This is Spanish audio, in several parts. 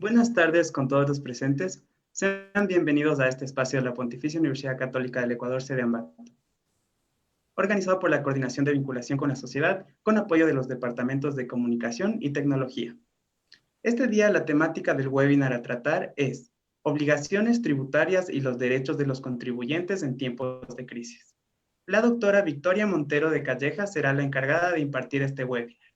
Buenas tardes con todos los presentes. Sean bienvenidos a este espacio de la Pontificia Universidad Católica del Ecuador, sede Ambato, organizado por la Coordinación de Vinculación con la Sociedad, con apoyo de los Departamentos de Comunicación y Tecnología. Este día la temática del webinar a tratar es Obligaciones tributarias y los derechos de los contribuyentes en tiempos de crisis. La doctora Victoria Montero de Callejas será la encargada de impartir este webinar.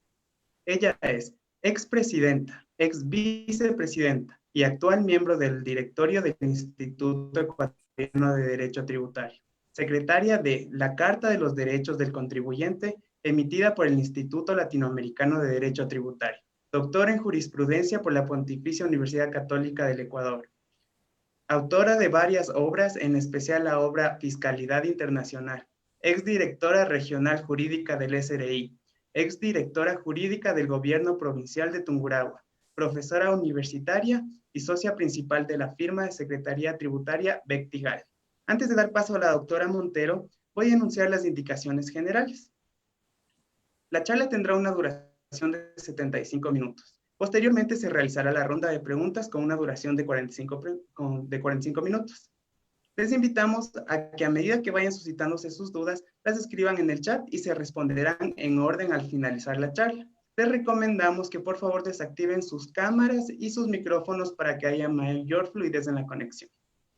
Ella es expresidenta, ex vicepresidenta y actual miembro del directorio del Instituto Ecuatoriano de Derecho Tributario, secretaria de la Carta de los Derechos del Contribuyente emitida por el Instituto Latinoamericano de Derecho Tributario, doctora en jurisprudencia por la Pontificia Universidad Católica del Ecuador, autora de varias obras, en especial la obra Fiscalidad Internacional, exdirectora regional jurídica del SRI, exdirectora jurídica del Gobierno Provincial de Tungurahua, profesora universitaria y socia principal de la firma de Secretaría Tributaria Bectigal. Antes de dar paso a la doctora Montero, voy a enunciar las indicaciones generales. La charla tendrá una duración de 75 minutos. Posteriormente se realizará la ronda de preguntas con una duración de 45 minutos. Les invitamos a que a medida que vayan suscitándose sus dudas, las escriban en el chat y se responderán en orden al finalizar la charla. Les recomendamos que por favor desactiven sus cámaras y sus micrófonos para que haya mayor fluidez en la conexión.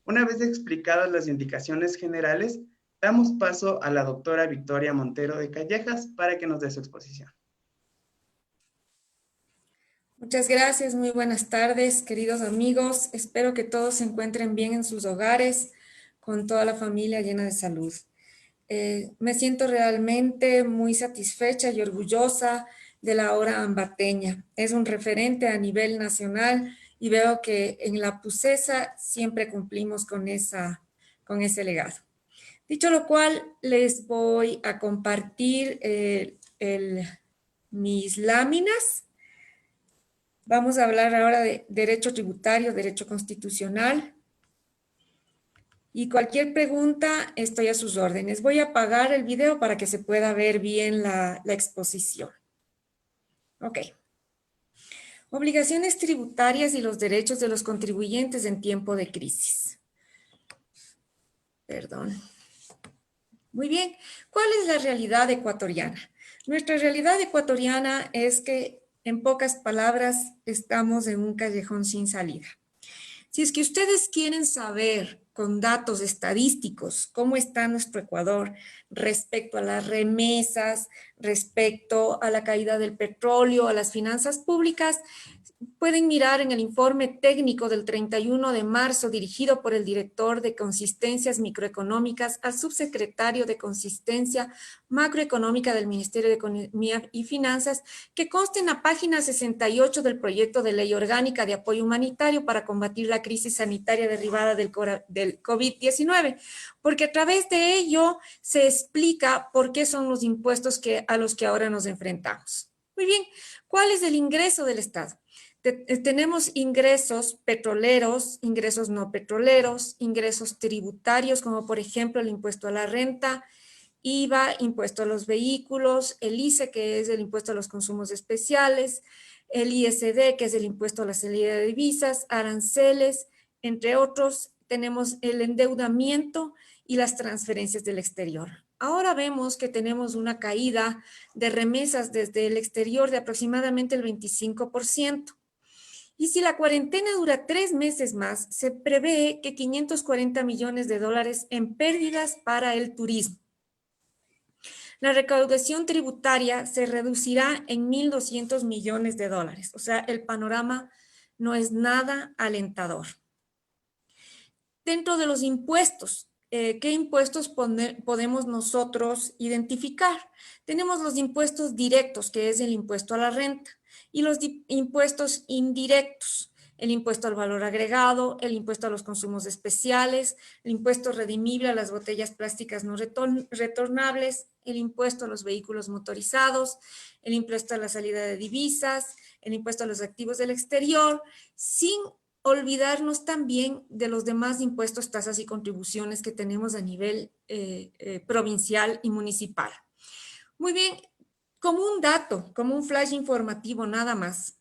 Una vez explicadas las indicaciones generales, damos paso a la doctora Victoria Montero de Callejas para que nos dé su exposición. Muchas gracias, muy buenas tardes, queridos amigos. Espero que todos se encuentren bien en sus hogares, con toda la familia llena de salud. Me siento realmente muy satisfecha y orgullosa de la hora ambateña. Es un referente a nivel nacional y veo que en la PUCESA siempre cumplimos con ese legado. Dicho lo cual, les voy a compartir mis láminas. Vamos a hablar ahora de derecho tributario, derecho constitucional. Y cualquier pregunta, estoy a sus órdenes. Voy a apagar el video para que se pueda ver bien la exposición. Ok. Obligaciones tributarias y los derechos de los contribuyentes en tiempo de crisis. Perdón. Muy bien. ¿Cuál es la realidad ecuatoriana? Nuestra realidad ecuatoriana es que, en pocas palabras, estamos en un callejón sin salida. Si es que ustedes quieren saber con datos estadísticos cómo está nuestro Ecuador respecto a las remesas, respecto a la caída del petróleo, a las finanzas públicas, pueden mirar en el informe técnico del 31 de marzo dirigido por el director de Consistencias Microeconómicas al subsecretario de Consistencia Macroeconómica del Ministerio de Economía y Finanzas, que consta en la página 68 del proyecto de ley orgánica de apoyo humanitario para combatir la crisis sanitaria derivada del COVID-19, porque a través de ello se explica por qué son los impuestos a los que ahora nos enfrentamos. Muy bien, ¿cuál es el ingreso del Estado? Tenemos ingresos petroleros, ingresos no petroleros, ingresos tributarios, como por ejemplo el impuesto a la renta, IVA, impuesto a los vehículos, el ICE, que es el impuesto a los consumos especiales, el ISD, que es el impuesto a la salida de divisas, aranceles, entre otros. Tenemos el endeudamiento y las transferencias del exterior. Ahora vemos que tenemos una caída de remesas desde el exterior de aproximadamente el 25%. Y si la cuarentena dura 3 meses más, se prevé que 540 millones de dólares en pérdidas para el turismo. La recaudación tributaria se reducirá en 1.200 millones de dólares. O sea, el panorama no es nada alentador. Dentro de los impuestos, ¿qué impuestos podemos nosotros identificar? Tenemos los impuestos directos, que es el impuesto a la renta, y los impuestos indirectos, el impuesto al valor agregado, el impuesto a los consumos especiales, el impuesto redimible a las botellas plásticas no retornables, el impuesto a los vehículos motorizados, el impuesto a la salida de divisas, el impuesto a los activos del exterior, sin olvidarnos también de los demás impuestos, tasas y contribuciones que tenemos a nivel provincial y municipal. Muy bien, como un dato, como un flash informativo nada más.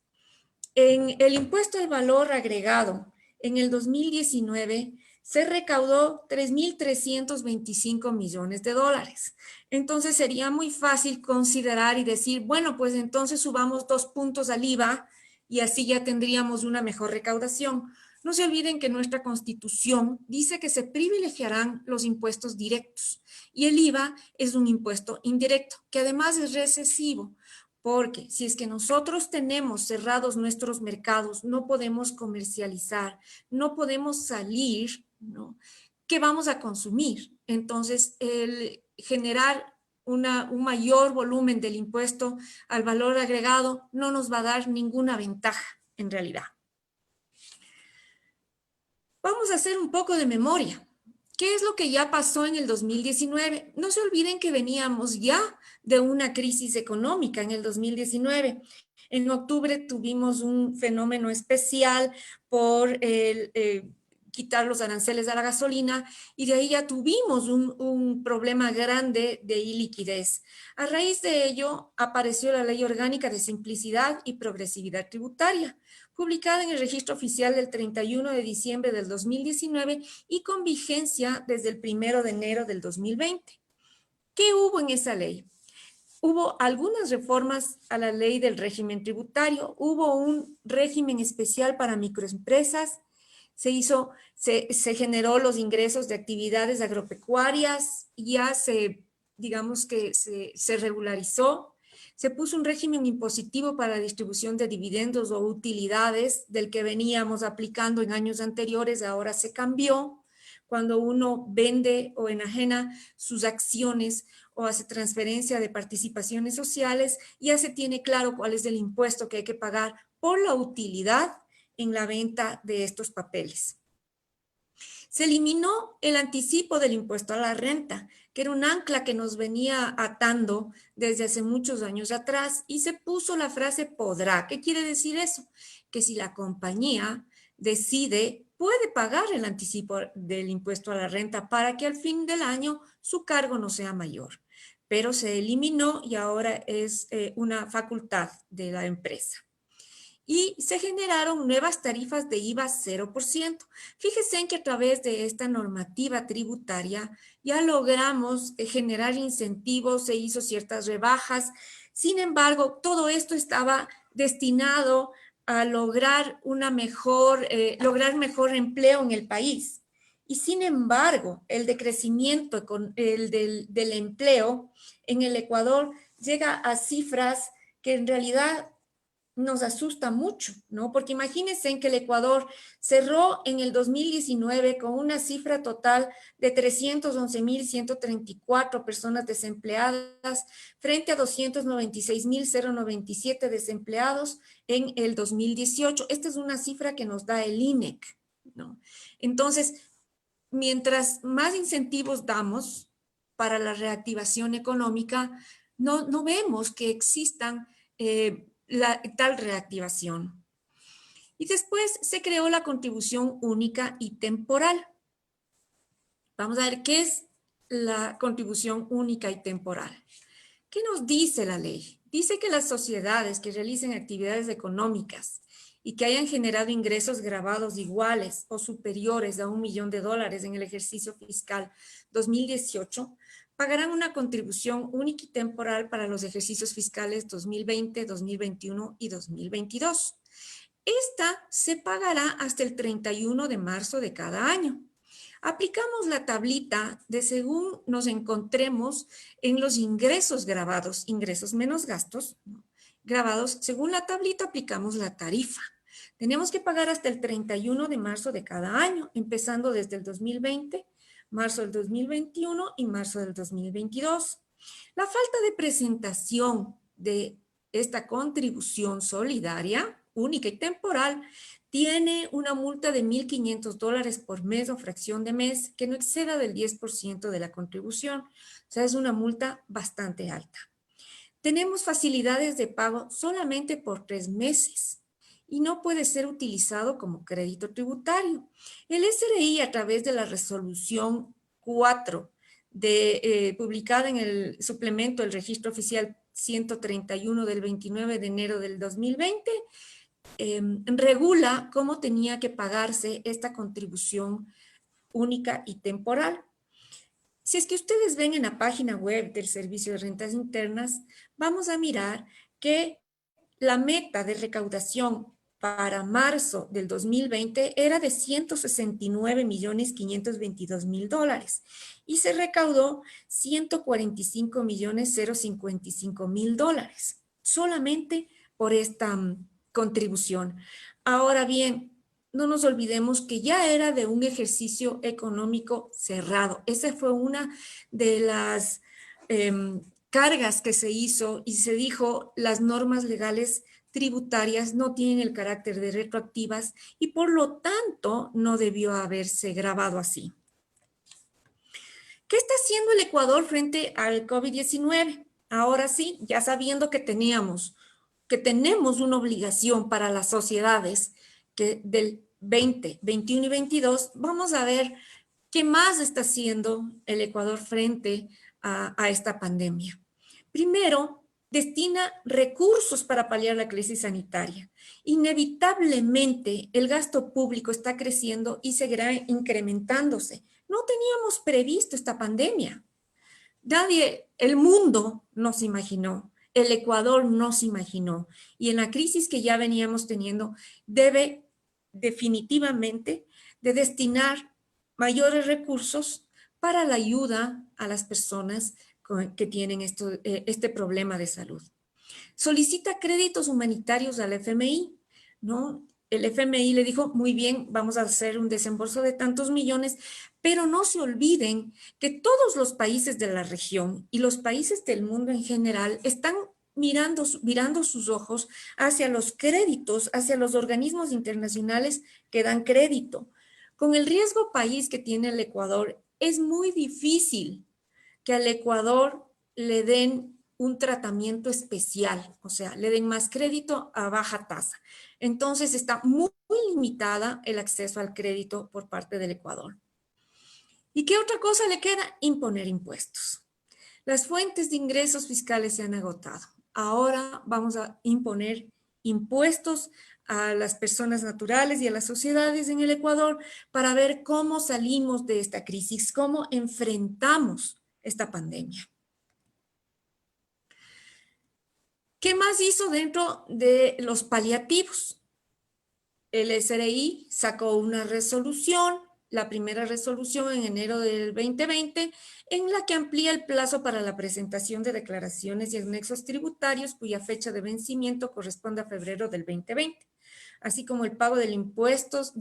En el impuesto al valor agregado, en el 2019 se recaudó 3.325 millones de dólares. Entonces sería muy fácil considerar y decir, bueno, pues entonces subamos 2 puntos al IVA y así ya tendríamos una mejor recaudación. No se olviden que nuestra Constitución dice que se privilegiarán los impuestos directos y el IVA es un impuesto indirecto, que además es recesivo. Porque si es que nosotros tenemos cerrados nuestros mercados, no podemos comercializar, no podemos salir, ¿no? ¿Qué vamos a consumir? Entonces, el generar un mayor volumen del impuesto al valor agregado no nos va a dar ninguna ventaja en realidad. Vamos a hacer un poco de memoria. ¿Qué es lo que ya pasó en el 2019? No se olviden que veníamos ya de una crisis económica en el 2019. En octubre tuvimos un fenómeno especial por quitar los aranceles a la gasolina y de ahí ya tuvimos un problema grande de iliquidez. A raíz de ello apareció la Ley Orgánica de Simplicidad y Progresividad Tributaria, publicada en el Registro Oficial del 31 de diciembre del 2019 y con vigencia desde el 1 de enero del 2020. ¿Qué hubo en esa ley? Hubo algunas reformas a la ley del régimen tributario, hubo un régimen especial para microempresas, se generó los ingresos de actividades agropecuarias, ya digamos que se regularizó. Se puso un régimen impositivo para la distribución de dividendos o utilidades del que veníamos aplicando en años anteriores, ahora se cambió. Cuando uno vende o enajena sus acciones o hace transferencia de participaciones sociales, ya se tiene claro cuál es el impuesto que hay que pagar por la utilidad en la venta de estos papeles. Se eliminó el anticipo del impuesto a la renta, que era un ancla que nos venía atando desde hace muchos años atrás, y se puso la frase podrá. ¿Qué quiere decir eso? Que si la compañía decide, puede pagar el anticipo del impuesto a la renta para que al fin del año su cargo no sea mayor. Pero se eliminó y ahora es una facultad de la empresa. Y se generaron nuevas tarifas de IVA 0%. Fíjense en que a través de esta normativa tributaria ya logramos generar incentivos, se hizo ciertas rebajas. Sin embargo, todo esto estaba destinado a lograr lograr mejor empleo en el país. Y sin embargo, el decrecimiento del empleo en el Ecuador llega a cifras que en realidad nos asusta mucho, ¿no? Porque imagínense en que el Ecuador cerró en el 2019 con una cifra total de 311.134 personas desempleadas frente a 296.097 desempleados en el 2018. Esta es una cifra que nos da el INEC, ¿no? Entonces, mientras más incentivos damos para la reactivación económica, no vemos que existan tal reactivación. Y después se creó la contribución única y temporal. Vamos a ver qué es la contribución única y temporal. ¿Qué nos dice la ley? Dice que las sociedades que realicen actividades económicas y que hayan generado ingresos grabados iguales o superiores a $1 millón en el ejercicio fiscal 2018 pagarán una contribución única y temporal para los ejercicios fiscales 2020, 2021 y 2022. Esta se pagará hasta el 31 de marzo de cada año. Aplicamos la tablita de según nos encontremos en los ingresos grabados, ingresos menos gastos, ¿no? Grabados, según la tablita aplicamos la tarifa. Tenemos que pagar hasta el 31 de marzo de cada año, empezando desde el 2020, marzo del 2021 y marzo del 2022. La falta de presentación de esta contribución solidaria, única y temporal, tiene una multa de $1.500 por mes o fracción de mes que no exceda del 10% de la contribución. O sea, es una multa bastante alta. Tenemos facilidades de pago solamente por 3 meses y no puede ser utilizado como crédito tributario. El SRI, a través de la resolución 4 publicada en el suplemento del registro oficial 131 del 29 de enero del 2020, regula cómo tenía que pagarse esta contribución única y temporal. Si es que ustedes ven en la página web del Servicio de Rentas Internas, vamos a mirar que la meta de recaudación para marzo del 2020 era de $169.522.000 y se recaudó $145.055.000 solamente por esta contribución. Ahora bien, no nos olvidemos que ya era de un ejercicio económico cerrado. Esa fue una de las cargas que se hizo y se dijo las normas legales tributarias no tienen el carácter de retroactivas y por lo tanto no debió haberse grabado así. ¿Qué está haciendo el Ecuador frente al COVID-19? Ahora sí, ya sabiendo que tenemos una obligación para las sociedades que del 20, 21 y 22, vamos a ver qué más está haciendo el Ecuador frente a esta pandemia. Primero, destina recursos para paliar la crisis sanitaria. Inevitablemente, el gasto público está creciendo y seguirá incrementándose. No teníamos previsto esta pandemia. Nadie, el mundo no se imaginó, el Ecuador no se imaginó. Y en la crisis que ya veníamos teniendo, debe definitivamente de destinar mayores recursos para la ayuda a las personas que tienen este problema de salud. Solicita créditos humanitarios al FMI, ¿no? El FMI le dijo, muy bien, vamos a hacer un desembolso de tantos millones, pero no se olviden que todos los países de la región y los países del mundo en general están mirando sus ojos hacia los créditos, hacia los organismos internacionales que dan crédito. Con el riesgo país que tiene el Ecuador, es muy difícil que al Ecuador le den un tratamiento especial, o sea, le den más crédito a baja tasa. Entonces está muy limitada el acceso al crédito por parte del Ecuador. ¿Y qué otra cosa le queda? Imponer impuestos. Las fuentes de ingresos fiscales se han agotado. Ahora vamos a imponer impuestos a las personas naturales y a las sociedades en el Ecuador para ver cómo salimos de esta crisis, cómo enfrentamos esta pandemia. ¿Qué más hizo dentro de los paliativos? El SRI sacó una resolución, la primera resolución en enero del 2020, en la que amplía el plazo para la presentación de declaraciones y anexos tributarios cuya fecha de vencimiento corresponde a febrero del 2020, así como el pago de impuestos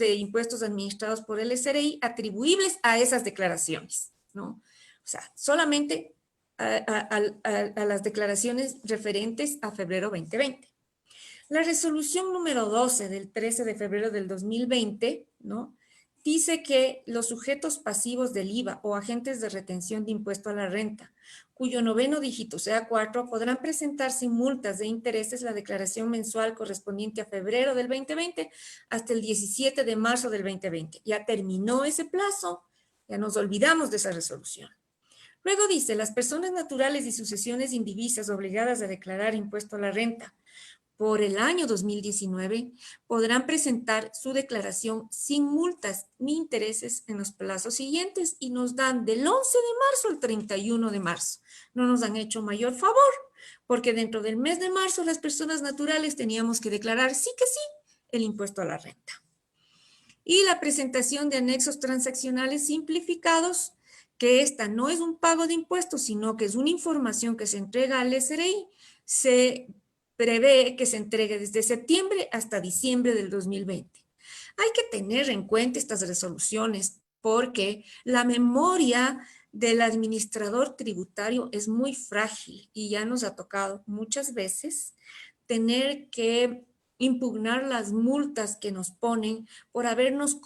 administrados por el SRI atribuibles a esas declaraciones, ¿no? O sea, solamente a las declaraciones referentes a febrero 2020. La resolución número 12 del 13 de febrero del 2020, ¿no? Dice que los sujetos pasivos del IVA o agentes de retención de impuesto a la renta, cuyo noveno dígito sea 4, podrán presentar sin multas de intereses la declaración mensual correspondiente a febrero del 2020 hasta el 17 de marzo del 2020. Ya terminó ese plazo, ya nos olvidamos de esa resolución. Luego dice, las personas naturales y sucesiones indivisas obligadas a declarar impuesto a la renta por el año 2019 podrán presentar su declaración sin multas ni intereses en los plazos siguientes y nos dan del 11 de marzo al 31 de marzo. No nos han hecho mayor favor porque dentro del mes de marzo las personas naturales teníamos que declarar sí que sí el impuesto a la renta. Y la presentación de anexos transaccionales simplificados, que esta no es un pago de impuestos, sino que es una información que se entrega al SRI, se prevé que se entregue desde septiembre hasta diciembre del 2020. Hay que tener en cuenta estas resoluciones porque la memoria del administrador tributario es muy frágil y ya nos ha tocado muchas veces tener que impugnar las multas que nos ponen por habernos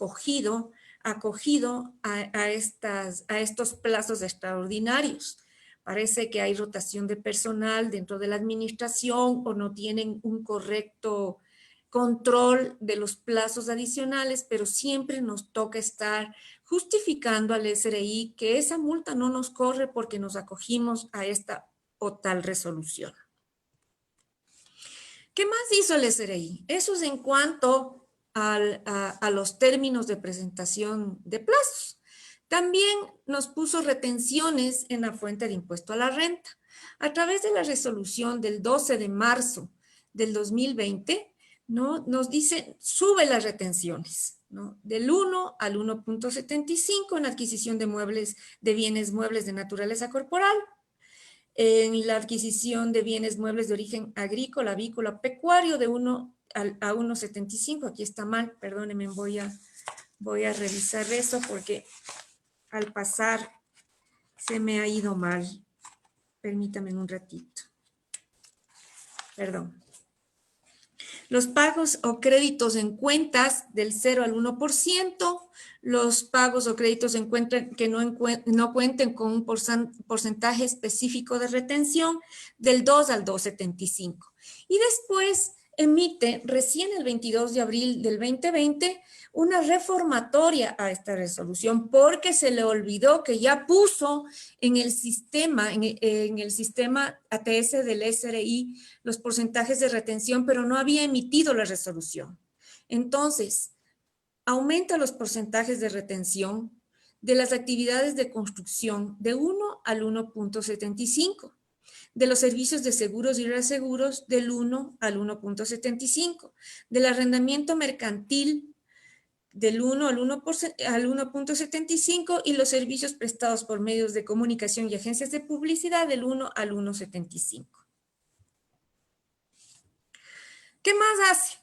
acogido a estos plazos extraordinarios. Parece que hay rotación de personal dentro de la administración o no tienen un correcto control de los plazos adicionales, pero siempre nos toca estar justificando al SRI que esa multa no nos corre porque nos acogimos a esta o tal resolución. ¿Qué más hizo el SRI? Eso es en cuanto a los términos de presentación de plazos. También nos puso retenciones en la fuente de impuesto a la renta. A través de la resolución del 12 de marzo del 2020, ¿no? Nos dice, sube las retenciones, ¿no? Del 1 al 1.75 en adquisición de muebles, de bienes muebles de naturaleza corporal, en la adquisición de bienes muebles de origen agrícola, avícola, pecuario de 1 a 1.75. Aquí está mal, perdónenme, voy a revisar eso porque al pasar se me ha ido mal. Permítame un ratito. Perdón. Los pagos o créditos en cuentas del 0 al 1%, los pagos o créditos en cuenta que no cuenten con un porcentaje específico de retención del 2 al 2.75. Y después emite recién el 22 de abril del 2020 una reformatoria a esta resolución porque se le olvidó que ya puso en el sistema, en el sistema ATS del SRI los porcentajes de retención, pero no había emitido la resolución. Entonces, aumenta los porcentajes de retención de las actividades de construcción de 1 al 1.75, de los servicios de seguros y reaseguros del 1 al 1.75, del arrendamiento mercantil del 1 al 1.75 y los servicios prestados por medios de comunicación y agencias de publicidad del 1 al 1.75. ¿Qué más hace?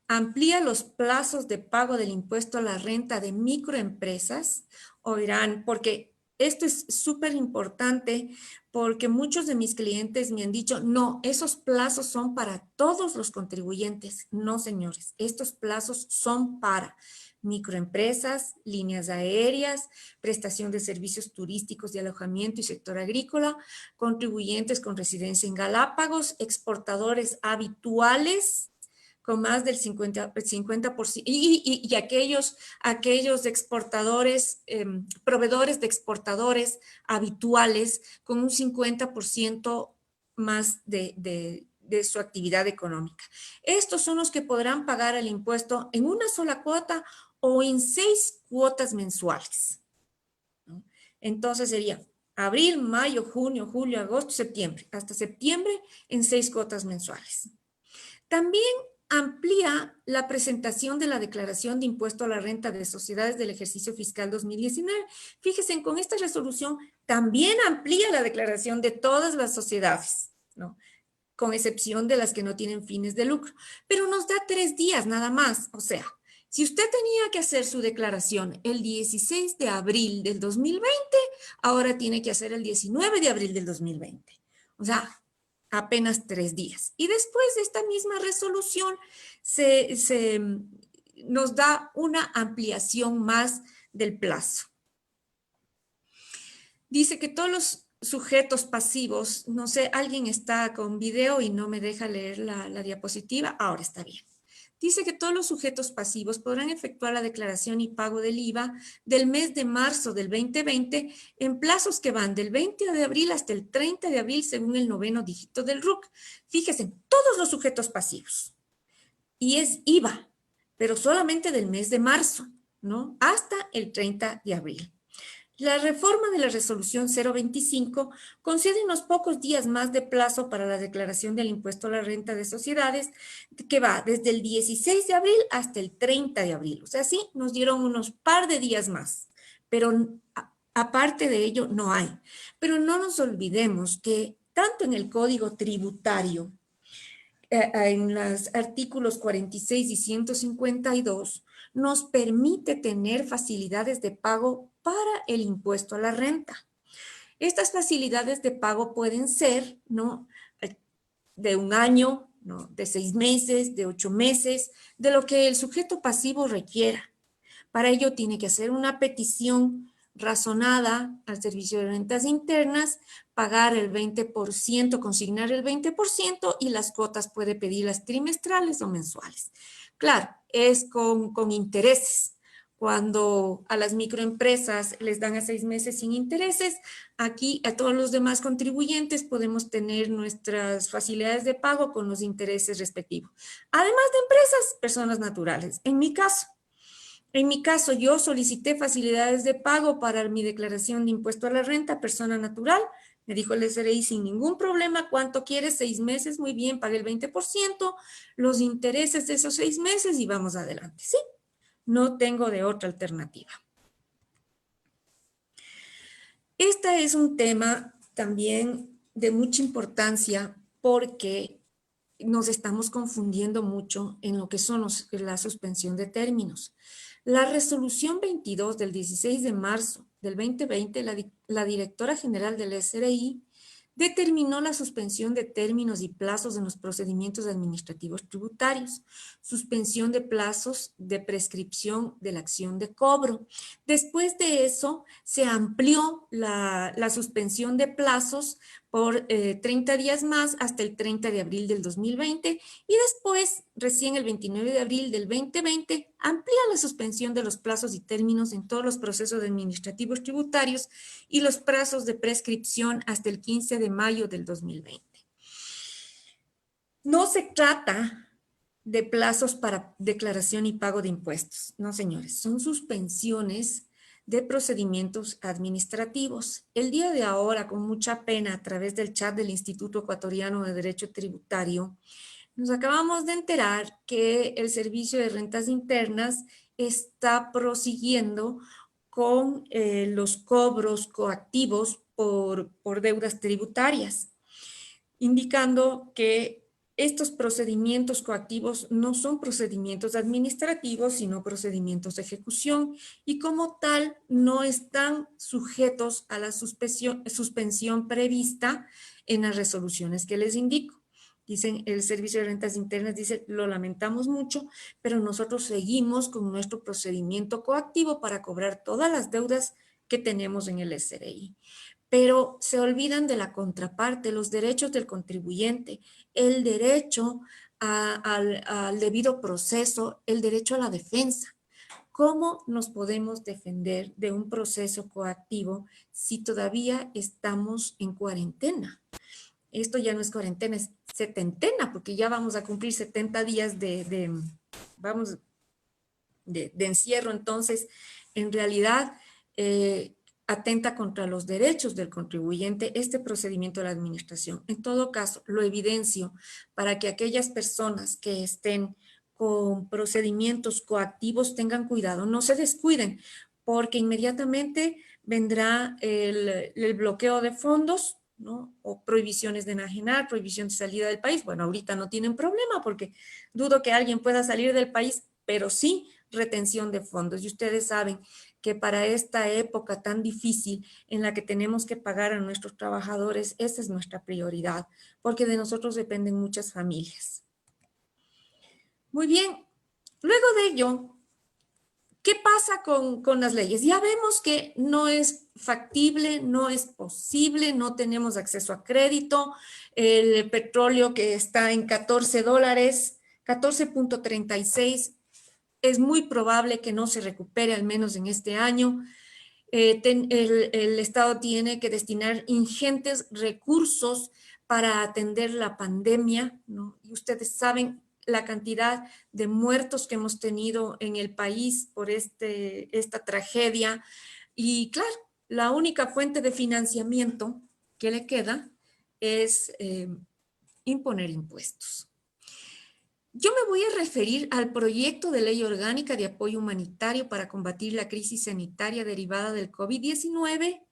Amplía los plazos de pago del impuesto a la renta de microempresas. Oirán, porque esto es súper importante, porque muchos de mis clientes me han dicho, no, esos plazos son para todos los contribuyentes. No, señores, estos plazos son para microempresas, líneas aéreas, prestación de servicios turísticos de alojamiento y sector agrícola, contribuyentes con residencia en Galápagos, exportadores habituales, con más del 50% y aquellos exportadores, proveedores de exportadores habituales con un 50% más de su actividad económica. Estos son los que podrán pagar el impuesto en una sola cuota o en 6 cuotas mensuales, ¿no? Entonces sería abril, mayo, junio, julio, agosto, septiembre, hasta septiembre en 6 cuotas mensuales. También amplía la presentación de la declaración de impuesto a la renta de sociedades del ejercicio fiscal 2019. Fíjense, con esta resolución también amplía la declaración de todas las sociedades, ¿no? Con excepción de las que no tienen fines de lucro, pero nos da 3 días nada más. O sea, si usted tenía que hacer su declaración el 16 de abril del 2020, ahora tiene que hacer el 19 de abril del 2020. O sea, apenas 3 días. Y después de esta misma resolución nos da una ampliación más del plazo. Dice que todos los sujetos pasivos, no sé, alguien está con video y no me deja leer la diapositiva, ahora está bien. Dice que todos los sujetos pasivos podrán efectuar la declaración y pago del IVA del mes de marzo del 2020 en plazos que van del 20 de abril hasta el 30 de abril según el 9º dígito del RUC. Fíjense, todos los sujetos pasivos. Y es IVA, pero solamente del mes de marzo, ¿no? Hasta el 30 de abril. La reforma de la resolución 025 concede unos pocos días más de plazo para la declaración del impuesto a la renta de sociedades, que va desde el 16 de abril hasta el 30 de abril. O sea, sí, nos dieron unos par de días más, pero aparte de ello no hay. Pero no nos olvidemos que tanto en el Código Tributario, en los artículos 46 y 152, nos permite tener facilidades de pago para el impuesto a la renta. Estas facilidades de pago pueden ser, ¿no?, de 1 año, ¿no?, de 6 meses, de 8 meses, de lo que el sujeto pasivo requiera. Para ello tiene que hacer una petición razonada al Servicio de Rentas Internas, pagar el 20%, consignar el 20% y las cuotas puede pedirlas trimestrales o mensuales. Claro, es con intereses. cuando a las microempresas les dan a 6 meses sin intereses, aquí a todos los demás contribuyentes podemos tener nuestras facilidades de pago con los intereses respectivos. Además de empresas, personas naturales. En mi caso, yo solicité facilidades de pago para mi declaración de impuesto a la renta, persona natural. Me dijo el SRI sin ningún problema, ¿cuánto quieres? 6 meses, muy bien, pagué el 20%, los intereses de esos 6 meses y vamos adelante, ¿sí? No tengo de otra alternativa. Este es un tema también de mucha importancia porque nos estamos confundiendo mucho en lo que son la suspensión de términos. La resolución 22 del 16 de marzo del 2020, la directora general del SRI determinó la suspensión de términos y plazos en los procedimientos administrativos tributarios, suspensión de plazos de prescripción de la acción de cobro. Después de eso, se amplió la suspensión de plazos por 30 días más hasta el 30 de abril del 2020 y después, recién el 29 de abril del 2020, amplía la suspensión de los plazos y términos en todos los procesos administrativos tributarios y los plazos de prescripción hasta el 15 de mayo del 2020. No se trata de plazos para declaración y pago de impuestos, no señores, son suspensiones de procedimientos administrativos. El día de ahora, con mucha pena, a través del chat del Instituto Ecuatoriano de Derecho Tributario, nos acabamos de enterar que el Servicio de Rentas Internas está prosiguiendo con los cobros coactivos por deudas tributarias, indicando que estos procedimientos coactivos no son procedimientos administrativos, sino procedimientos de ejecución y como tal no están sujetos a la suspensión prevista en las resoluciones que les indico. Dicen, el Servicio de Rentas Internas dice, lo lamentamos mucho, pero nosotros seguimos con nuestro procedimiento coactivo para cobrar todas las deudas que tenemos en el SRI. Pero se olvidan de la contraparte, los derechos del contribuyente, el derecho al debido proceso, el derecho a la defensa. ¿Cómo nos podemos defender de un proceso coactivo si todavía estamos en cuarentena? Esto ya no es cuarentena, es setentena, porque ya vamos a cumplir 70 días de encierro. Entonces, en realidad, atenta contra los derechos del contribuyente este procedimiento de la administración. En todo caso, lo evidencio para que aquellas personas que estén con procedimientos coactivos tengan cuidado, no se descuiden, porque inmediatamente vendrá el bloqueo de fondos, ¿no? O prohibiciones de enajenar, prohibición de salida del país. Bueno, ahorita no tienen problema porque dudo que alguien pueda salir del país, pero sí retención de fondos. Y ustedes saben que para esta época tan difícil en la que tenemos que pagar a nuestros trabajadores, esa es nuestra prioridad, porque de nosotros dependen muchas familias. Muy bien, luego de ello, ¿qué pasa con las leyes? Ya vemos que no es factible, no es posible, no tenemos acceso a crédito, el petróleo que está en $14, 14.36, es muy probable que no se recupere al menos en este año. El Estado tiene que destinar ingentes recursos para atender la pandemia, ¿no? Y ustedes saben la cantidad de muertos que hemos tenido en el país por esta tragedia. Y claro, la única fuente de financiamiento que le queda es imponer impuestos. Yo me voy a referir al proyecto de ley orgánica de apoyo humanitario para combatir la crisis sanitaria derivada del COVID-19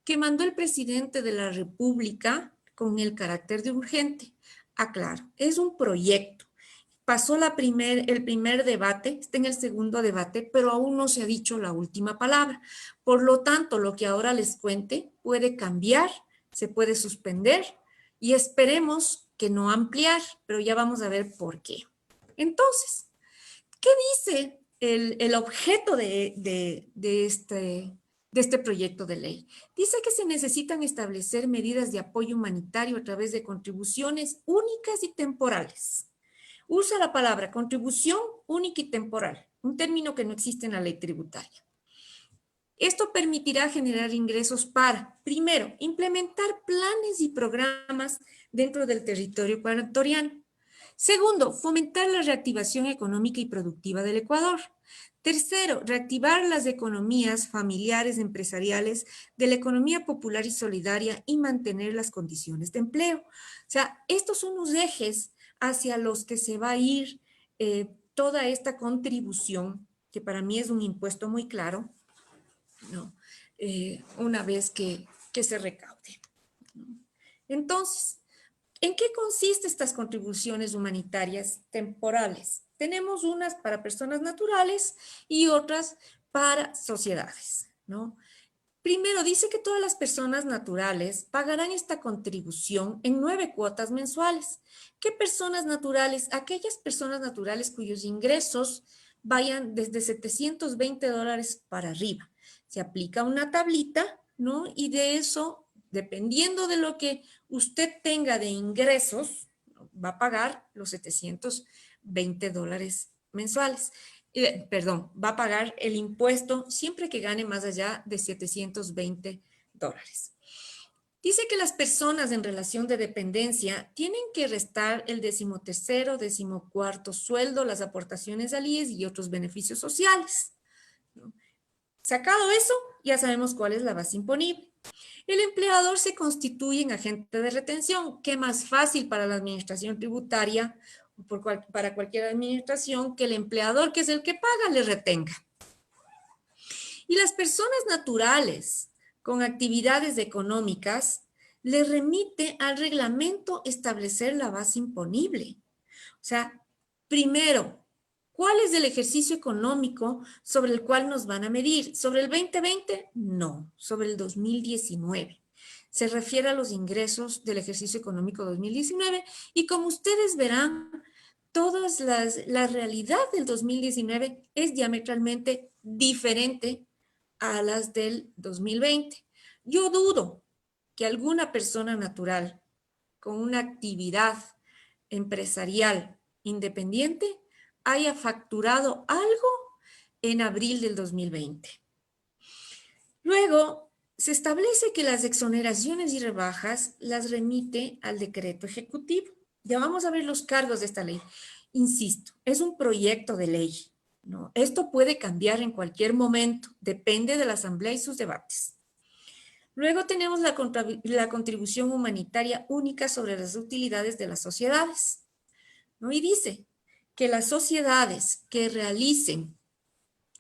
que mandó el presidente de la República con el carácter de urgente. Aclaro, es un proyecto. Pasó el primer debate, está en el segundo debate, pero aún no se ha dicho la última palabra. Por lo tanto, lo que ahora les cuente puede cambiar, se puede suspender y esperemos que no ampliar, pero ya vamos a ver por qué. Entonces, ¿qué dice el objeto de este proyecto de ley? Dice que se necesitan establecer medidas de apoyo humanitario a través de contribuciones únicas y temporales. Usa la palabra contribución única y temporal. un término que no existe en la ley tributaria. Esto permitirá generar ingresos para, primero, implementar planes y programas dentro del territorio ecuatoriano. Segundo, fomentar la reactivación económica y productiva del Ecuador. Tercero, reactivar las economías familiares, empresariales, de la economía popular y solidaria y mantener las condiciones de empleo. O sea, estos son los ejes hacia los que se va a ir toda esta contribución, que para mí es un impuesto muy claro, ¿no? Una vez que se recaude. Entonces, ¿en qué consisten estas contribuciones humanitarias temporales? Tenemos unas para personas naturales y otras para sociedades, ¿no? Primero, dice que todas las personas naturales pagarán esta contribución en 9 cuotas mensuales. ¿Qué personas naturales? Aquellas personas naturales cuyos ingresos vayan desde $720 para arriba. Se aplica una tablita, ¿no? Y de eso, dependiendo de lo que usted tenga de ingresos, va a pagar los $720 mensuales. Perdón, va a pagar el impuesto siempre que gane más allá de $720. Dice que las personas en relación de dependencia tienen que restar el 13º, 14º sueldo, las aportaciones al IES y otros beneficios sociales, ¿no? Sacado eso, ya sabemos cuál es la base imponible. El empleador se constituye en agente de retención. ¿Qué más fácil para la administración tributaria o para cualquier administración que el empleador, que es el que paga, le retenga? Y las personas naturales con actividades económicas le remite al reglamento establecer la base imponible. O sea, primero, ¿cuál es el ejercicio económico sobre el cual nos van a medir? ¿Sobre el 2020? No, sobre el 2019. Se refiere a los ingresos del ejercicio económico 2019 y como ustedes verán, la realidad del 2019 es diametralmente diferente a las del 2020. Yo dudo que alguna persona natural con una actividad empresarial independiente haya facturado algo en abril del 2020. Luego, se establece que las exoneraciones y rebajas las remite al decreto ejecutivo. Ya vamos a ver los cargos de esta ley. Insisto, es un proyecto de ley, ¿no? Esto puede cambiar en cualquier momento, depende de la asamblea y sus debates. Luego tenemos la contribución humanitaria única sobre las utilidades de las sociedades, ¿no? Y dice que las sociedades que realicen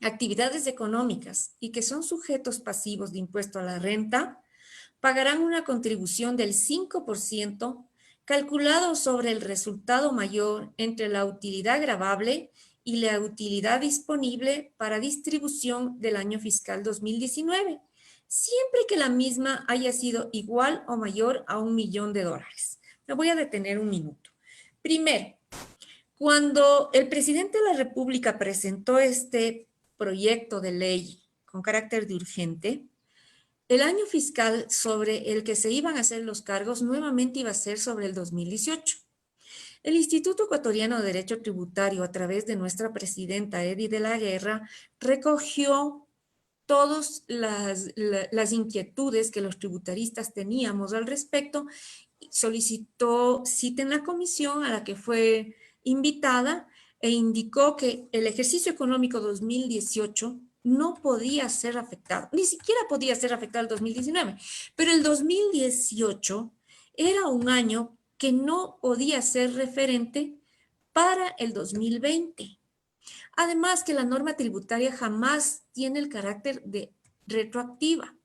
actividades económicas y que son sujetos pasivos de impuesto a la renta pagarán una contribución del 5% calculado sobre el resultado mayor entre la utilidad gravable y la utilidad disponible para distribución del año fiscal 2019, siempre que la misma haya sido igual o mayor a $1 millón. Me voy a detener un minuto. Primero, cuando el presidente de la República presentó este proyecto de ley con carácter de urgente, el año fiscal sobre el que se iban a hacer los cargos nuevamente iba a ser sobre el 2018. El Instituto Ecuatoriano de Derecho Tributario, a través de nuestra presidenta Edith de la Guerra, recogió todas las inquietudes que los tributaristas teníamos al respecto, solicitó cita en la comisión a la que fue invitada e indicó que el ejercicio económico 2018 no podía ser afectado, ni siquiera podía ser afectado el 2019, pero el 2018 era un año que no podía ser referente para el 2020. Además que la norma tributaria jamás tiene el carácter de retroactiva.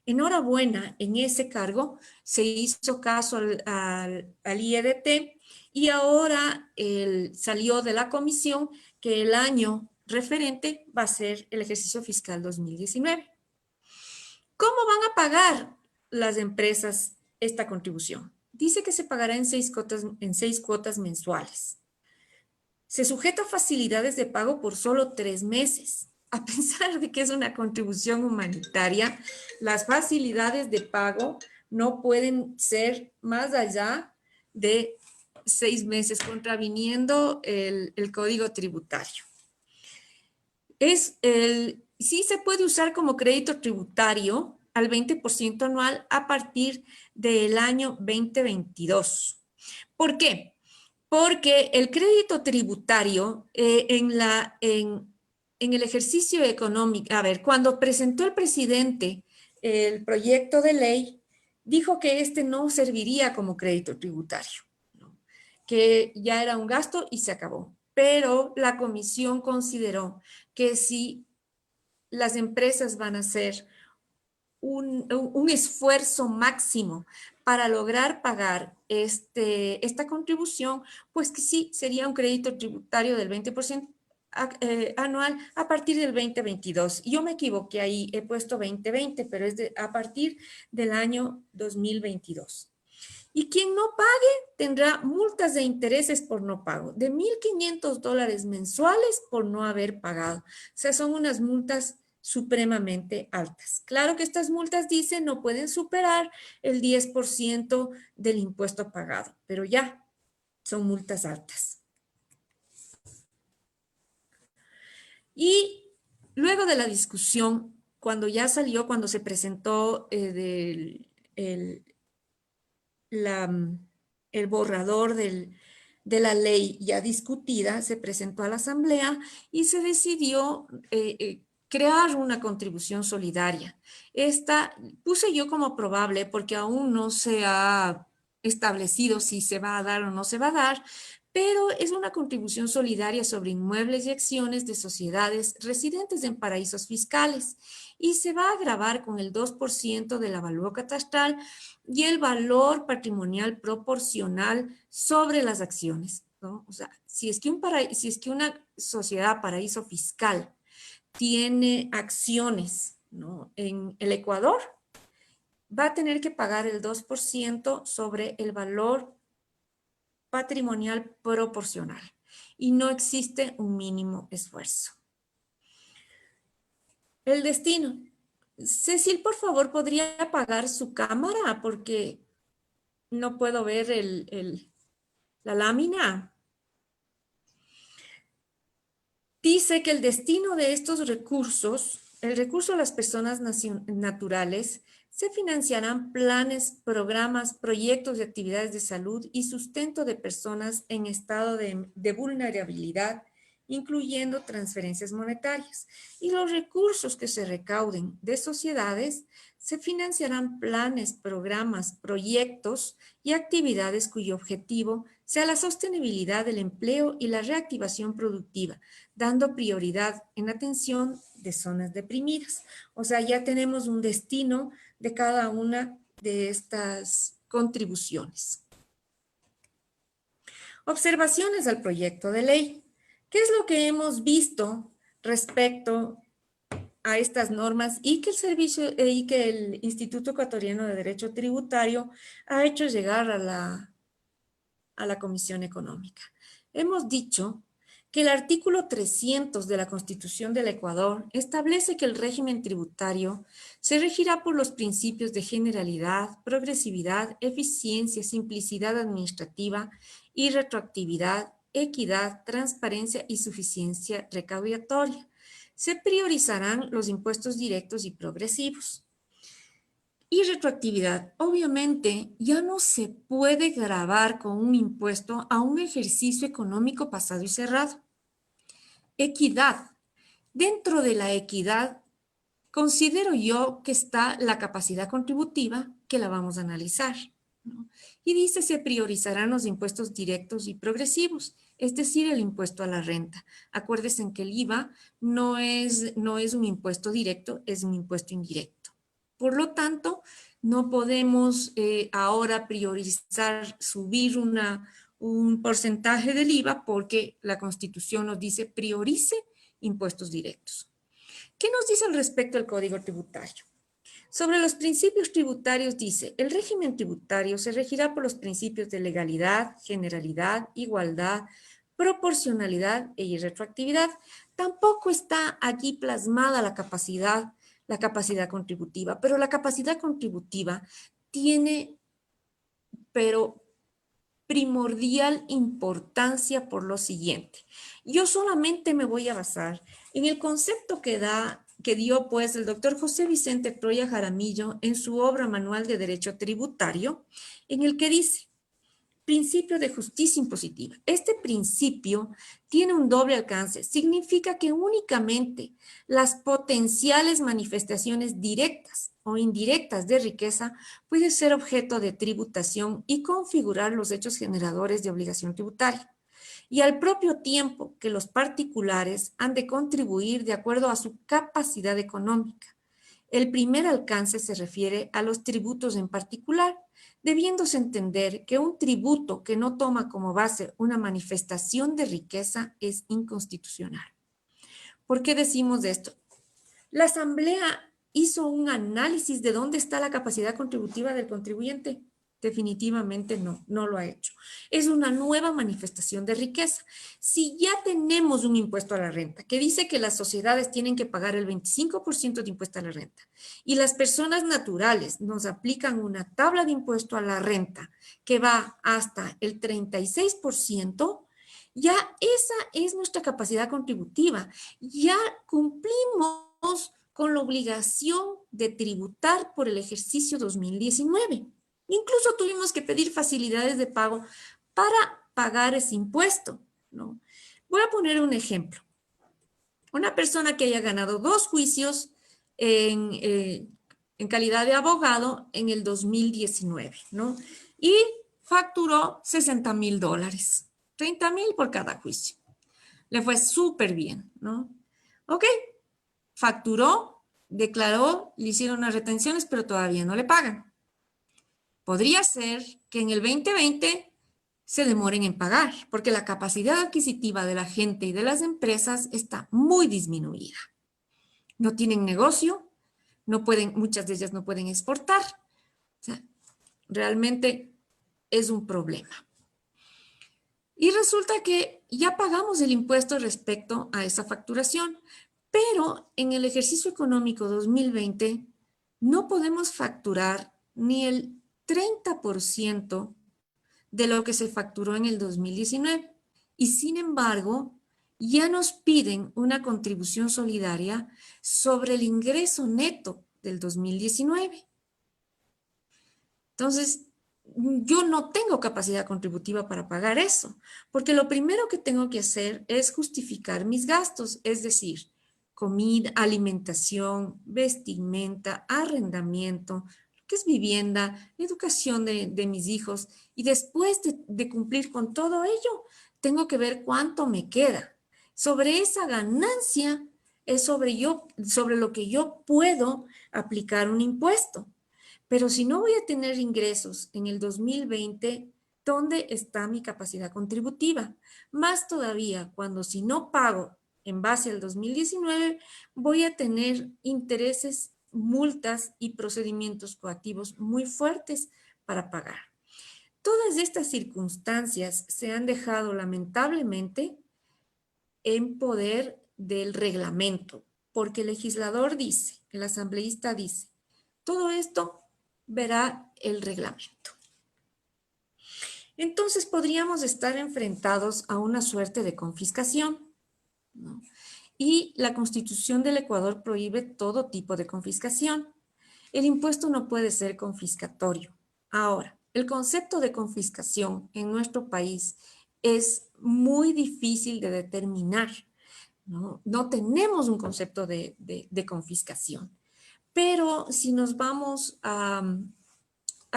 Enhorabuena, en ese cargo se hizo caso al IEDT y ahora salió de la comisión que el año referente va a ser el ejercicio fiscal 2019. ¿Cómo van a pagar las empresas esta contribución? Dice que se pagará en 6 cuotas mensuales. Se sujeta a facilidades de pago por solo 3 meses. A pesar de que es una contribución humanitaria, las facilidades de pago no pueden ser más allá de 6 meses, contraviniendo el Código Tributario. sí se puede usar como crédito tributario al 20% anual a partir del año 2022. ¿Por qué? Porque el crédito tributario en el ejercicio económico, a ver, cuando presentó el presidente el proyecto de ley, dijo que este no serviría como crédito tributario, ¿no? Que ya era un gasto y se acabó. Pero la comisión consideró que si las empresas van a hacer un esfuerzo máximo para lograr pagar esta contribución, pues que sí, sería un crédito tributario del 20% anual a partir del 2022. Yo me equivoqué ahí, he puesto 2020, pero es a partir del año 2022. Y quien no pague tendrá multas de intereses por no pago, de $1,500 mensuales por no haber pagado. O sea, son unas multas supremamente altas. Claro que estas multas, dicen, no pueden superar el 10% del impuesto pagado, pero ya son multas altas. Y luego de la discusión, cuando ya salió, cuando se presentó el borrador de la ley ya discutida, se presentó a la Asamblea y se decidió crear una contribución solidaria. Esta puse yo como probable porque aún no se ha establecido si se va a dar o no se va a dar, pero es una contribución solidaria sobre inmuebles y acciones de sociedades residentes en paraísos fiscales y se va a gravar con el 2% del avalúo catastral y el valor patrimonial proporcional sobre las acciones, ¿no? O sea, si es que una sociedad paraíso fiscal tiene acciones, ¿no?, en el Ecuador, va a tener que pagar el 2% sobre el valor patrimonial proporcional y no existe un mínimo esfuerzo. El destino. Cecil, por favor, ¿podría apagar su cámara? Porque no puedo ver la lámina. Dice que el destino de estos recursos, el recurso a las personas naturales, se financiarán planes, programas, proyectos de actividades de salud y sustento de personas en estado de vulnerabilidad, incluyendo transferencias monetarias. Y los recursos que se recauden de sociedades se financiarán planes, programas, proyectos y actividades cuyo objetivo sea la sostenibilidad del empleo y la reactivación productiva, dando prioridad en atención de zonas deprimidas. O sea, ya tenemos un destino de cada una de estas contribuciones. Observaciones al proyecto de ley. ¿Qué es lo que hemos visto respecto a estas normas y que el Instituto Ecuatoriano de Derecho Tributario ha hecho llegar a la Comisión Económica? Hemos dicho que el artículo 300 de la Constitución del Ecuador establece que el régimen tributario se regirá por los principios de generalidad, progresividad, eficiencia, simplicidad administrativa y retroactividad, equidad, transparencia y suficiencia recaudatoria. Se priorizarán los impuestos directos y progresivos. Y retroactividad, obviamente, ya no se puede gravar con un impuesto a un ejercicio económico pasado y cerrado. Equidad. Dentro de la equidad, considero yo que está la capacidad contributiva, que la vamos a analizar, ¿no? Y dice, se priorizarán los impuestos directos y progresivos, es decir, el impuesto a la renta. Acuérdense que el IVA no es un impuesto directo, es un impuesto indirecto. Por lo tanto, no podemos ahora priorizar, subir un porcentaje del IVA porque la Constitución nos dice priorice impuestos directos. ¿Qué nos dice al respecto el Código Tributario? Sobre los principios tributarios dice, el régimen tributario se regirá por los principios de legalidad, generalidad, igualdad, proporcionalidad e retroactividad. Tampoco está aquí plasmada la capacidad contributiva, pero la capacidad contributiva tiene, pero primordial importancia por lo siguiente. Yo solamente me voy a basar en el concepto que dio pues el doctor José Vicente Troya Jaramillo en su obra Manual de Derecho Tributario, en el que dice: principio de justicia impositiva. Este principio tiene un doble alcance. Significa que únicamente las potenciales manifestaciones directas o indirectas de riqueza pueden ser objeto de tributación y configurar los hechos generadores de obligación tributaria. Y al propio tiempo que los particulares han de contribuir de acuerdo a su capacidad económica. El primer alcance se refiere a los tributos en particular, debiéndose entender que un tributo que no toma como base una manifestación de riqueza es inconstitucional. ¿Por qué decimos esto? La Asamblea hizo un análisis de dónde está la capacidad contributiva del contribuyente. Definitivamente no lo ha hecho. Es una nueva manifestación de riqueza. Si ya tenemos un impuesto a la renta que dice que las sociedades tienen que pagar el 25% de impuesto a la renta y las personas naturales nos aplican una tabla de impuesto a la renta que va hasta el 36%, ya esa es nuestra capacidad contributiva. Ya cumplimos con la obligación de tributar por el ejercicio 2019. Incluso tuvimos que pedir facilidades de pago para pagar ese impuesto, ¿no? Voy a poner un ejemplo. Una persona que haya ganado 2 juicios en calidad de abogado en el 2019, ¿no? Y facturó $60,000, 30,000 por cada juicio. Le fue súper bien, ¿no? Ok, facturó, declaró, le hicieron unas retenciones, pero todavía no le pagan. Podría ser que en el 2020 se demoren en pagar, porque la capacidad adquisitiva de la gente y de las empresas está muy disminuida. No tienen negocio, muchas de ellas no pueden exportar. O sea, realmente es un problema. Y resulta que ya pagamos el impuesto respecto a esa facturación, pero en el ejercicio económico 2020 no podemos facturar ni el 30% de lo que se facturó en el 2019. Y sin embargo, ya nos piden una contribución solidaria sobre el ingreso neto del 2019. Entonces, yo no tengo capacidad contributiva para pagar eso, porque lo primero que tengo que hacer es justificar mis gastos, es decir, comida, alimentación, vestimenta, arrendamiento, que es vivienda, educación de mis hijos, y después de cumplir con todo ello, tengo que ver cuánto me queda. Sobre esa ganancia es sobre lo que yo puedo aplicar un impuesto. Pero si no voy a tener ingresos en el 2020, ¿dónde está mi capacidad contributiva? Más todavía, cuando si no pago en base al 2019, voy a tener intereses, multas y procedimientos coactivos muy fuertes para pagar. Todas estas circunstancias se han dejado lamentablemente en poder del reglamento, porque el legislador dice, el asambleísta dice, todo esto verá el reglamento. Entonces podríamos estar enfrentados a una suerte de confiscación, ¿no? Y la Constitución del Ecuador prohíbe todo tipo de confiscación. El impuesto no puede ser confiscatorio. Ahora, el concepto de confiscación en nuestro país es muy difícil de determinar, ¿no? No tenemos un concepto de confiscación. Pero si nos vamos a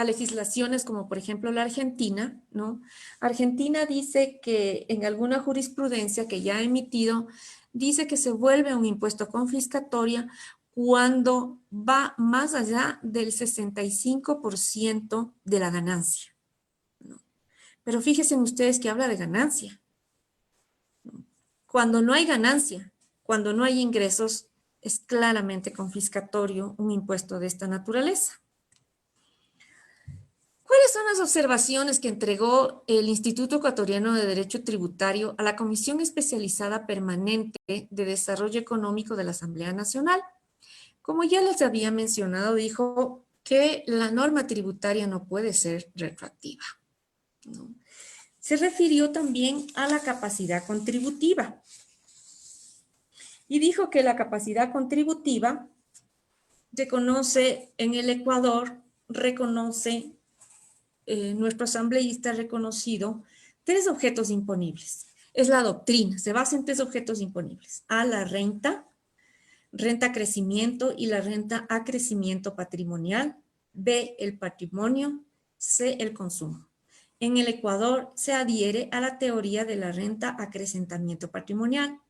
legislaciones como por ejemplo la Argentina, ¿no? Argentina dice que en alguna jurisprudencia que ya ha emitido, dice que se vuelve un impuesto confiscatorio cuando va más allá del 65% de la ganancia, ¿no? Pero fíjense ustedes que habla de ganancia, ¿no? Cuando no hay ganancia, cuando no hay ingresos, es claramente confiscatorio un impuesto de esta naturaleza. ¿Cuáles son las observaciones que entregó el Instituto Ecuatoriano de Derecho Tributario a la Comisión Especializada Permanente de Desarrollo Económico de la Asamblea Nacional? Como ya les había mencionado, dijo que la norma tributaria no puede ser retroactiva, ¿no? Se refirió también a la capacidad contributiva. y dijo que la capacidad contributiva reconoce en el Ecuador, reconoce, nuestro asambleísta ha reconocido 3 objetos imponibles. Es la doctrina, se basa en 3 objetos imponibles. A, la renta, renta a crecimiento y la renta a crecimiento patrimonial. B, el patrimonio. C, el consumo. En el Ecuador se adhiere a la teoría de la renta a acrecentamiento patrimonial.